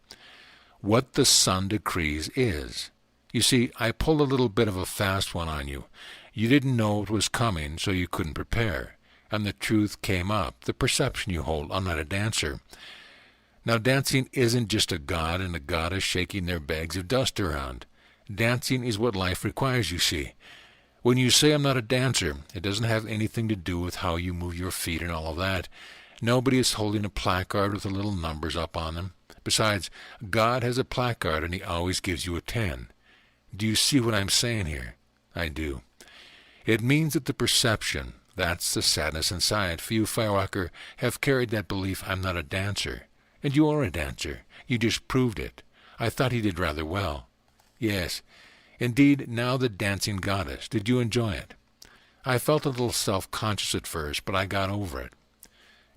What the Son decrees is. You see, I pulled a little bit of a fast one on you. You didn't know it was coming, so you couldn't prepare. And the truth came up, the perception you hold. I'm not a dancer. Now, dancing isn't just a god and a goddess shaking their bags of dust around. Dancing is what life requires, you see. When you say I'm not a dancer, it doesn't have anything to do with how you move your feet and all of that. Nobody is holding a placard with the little numbers up on them. Besides, God has a placard and he always gives you a 10. Do you see what I'm saying here? I do. It means that the perception, that's the sadness inside. For you, Firewalker, have carried that belief I'm not a dancer. And you are a dancer. You just proved it. I thought he did rather well. Yes, indeed, now the dancing goddess. Did you enjoy it? I felt a little self-conscious at first, but I got over it.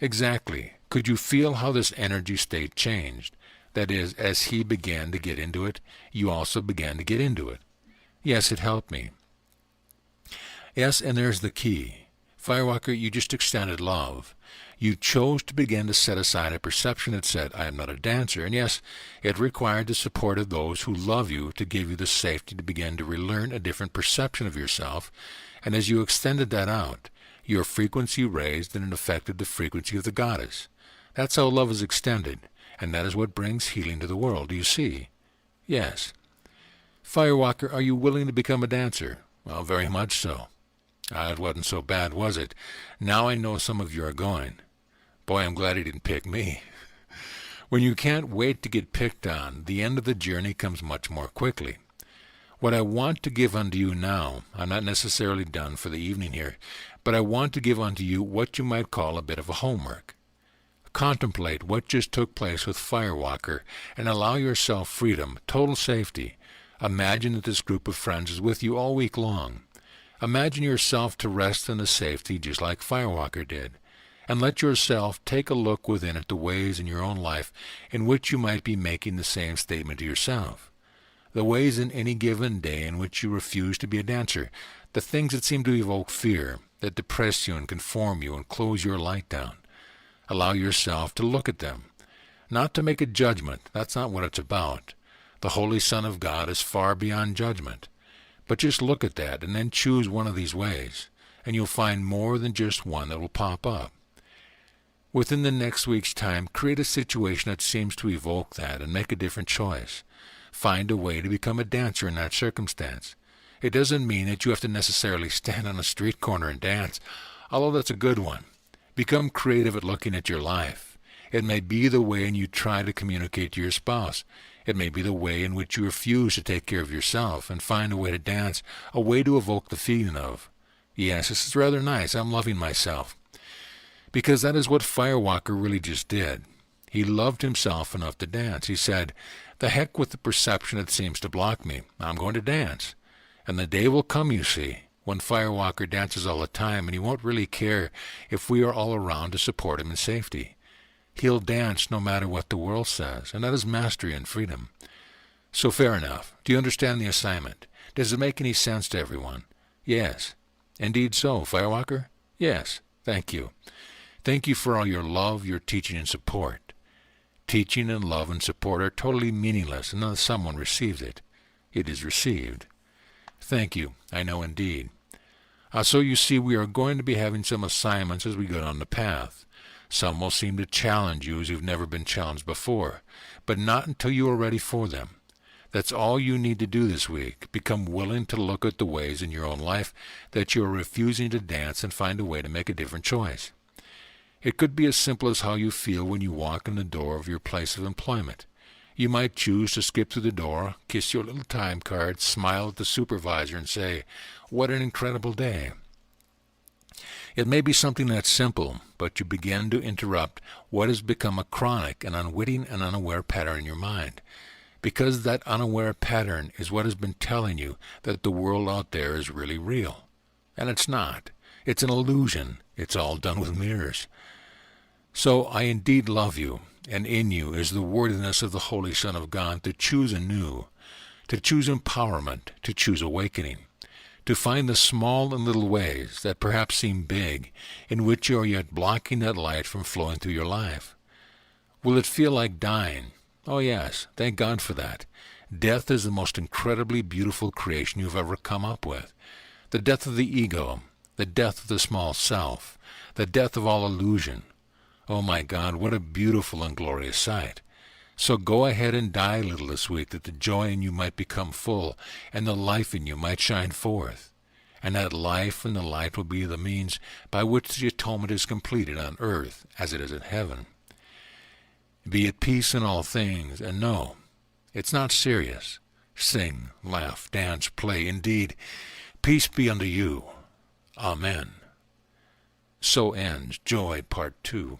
Exactly. Could you feel how this energy state changed? That is, as he began to get into it, you also began to get into it. Yes, it helped me. Yes, and there's the key. Firewalker, you just extended love. You chose to begin to set aside a perception that said, I am not a dancer. And yes, it required the support of those who love you to give you the safety to begin to relearn a different perception of yourself. And as you extended that out, your frequency raised and it affected the frequency of the goddess. That's how love is extended, and that is what brings healing to the world. Do you see? Yes. Firewalker, are you willing to become a dancer? Well, very much so. It wasn't so bad, was it? Now I know some of you are going. Boy, I'm glad he didn't pick me. When you can't wait to get picked on, the end of the journey comes much more quickly. What I want to give unto you now, I'm not necessarily done for the evening here, but I want to give unto you what you might call a bit of a homework. Contemplate what just took place with Firewalker and allow yourself freedom, total safety. Imagine that this group of friends is with you all week long. Imagine yourself to rest in the safety just like Firewalker did, and let yourself take a look within at the ways in your own life in which you might be making the same statement to yourself. The ways in any given day in which you refuse to be a dancer, the things that seem to evoke fear, that depress you and conform you and close your light down. Allow yourself to look at them. Not to make a judgment, that's not what it's about. The Holy Son of God is far beyond judgment. But just look at that and then choose one of these ways, and you'll find more than just one that will pop up. Within the next week's time, create a situation that seems to evoke that and make a different choice. Find a way to become a dancer in that circumstance. It doesn't mean that you have to necessarily stand on a street corner and dance, although that's a good one. Become creative at looking at your life. It may be the way in you try to communicate to your spouse. It may be the way in which you refuse to take care of yourself and find a way to dance, a way to evoke the feeling of, yes, this is rather nice, I'm loving myself. Because that is what Firewalker really just did. He loved himself enough to dance. He said, the heck with the perception that seems to block me. I'm going to dance. And the day will come, you see, when Firewalker dances all the time, and he won't really care if we are all around to support him in safety. He'll dance no matter what the world says, and that is mastery and freedom. So fair enough. Do you understand the assignment? Does it make any sense to everyone? Yes. Indeed so, Firewalker? Yes. Thank you. Thank you for all your love, your teaching, and support. Teaching and love and support are totally meaningless unless someone receives it. It is received. Thank you. I know indeed. So you see, we are going to be having some assignments as we go down the path. Some will seem to challenge you as you've never been challenged before, but not until you are ready for them. That's all you need to do this week. Become willing to look at the ways in your own life that you are refusing to dance and find a way to make a different choice. It could be as simple as how you feel when you walk in the door of your place of employment. You might choose to skip through the door, kiss your little time card, smile at the supervisor, and say, "What an incredible day." It may be something that simple, but you begin to interrupt what has become a chronic and unwitting and unaware pattern in your mind, because that unaware pattern is what has been telling you that the world out there is really real. And it's not. It's an illusion. It's all done with mirrors. So I indeed love you, and in you is the worthiness of the Holy Son of God to choose anew, to choose empowerment, to choose awakening, to find the small and little ways that perhaps seem big, in which you are yet blocking that light from flowing through your life. Will it feel like dying? Oh yes, thank God for that. Death is the most incredibly beautiful creation you've ever come up with. The death of the ego, the death of the small self, the death of all illusion. Oh my God, what a beautiful and glorious sight. So go ahead and die a little this week, that the joy in you might become full, and the life in you might shine forth. And that life and the light will be the means by which the atonement is completed on earth as it is in heaven. Be at peace in all things, and know, it's not serious. Sing, laugh, dance, play. Indeed, peace be unto you. Amen. So ends Joy Part 2.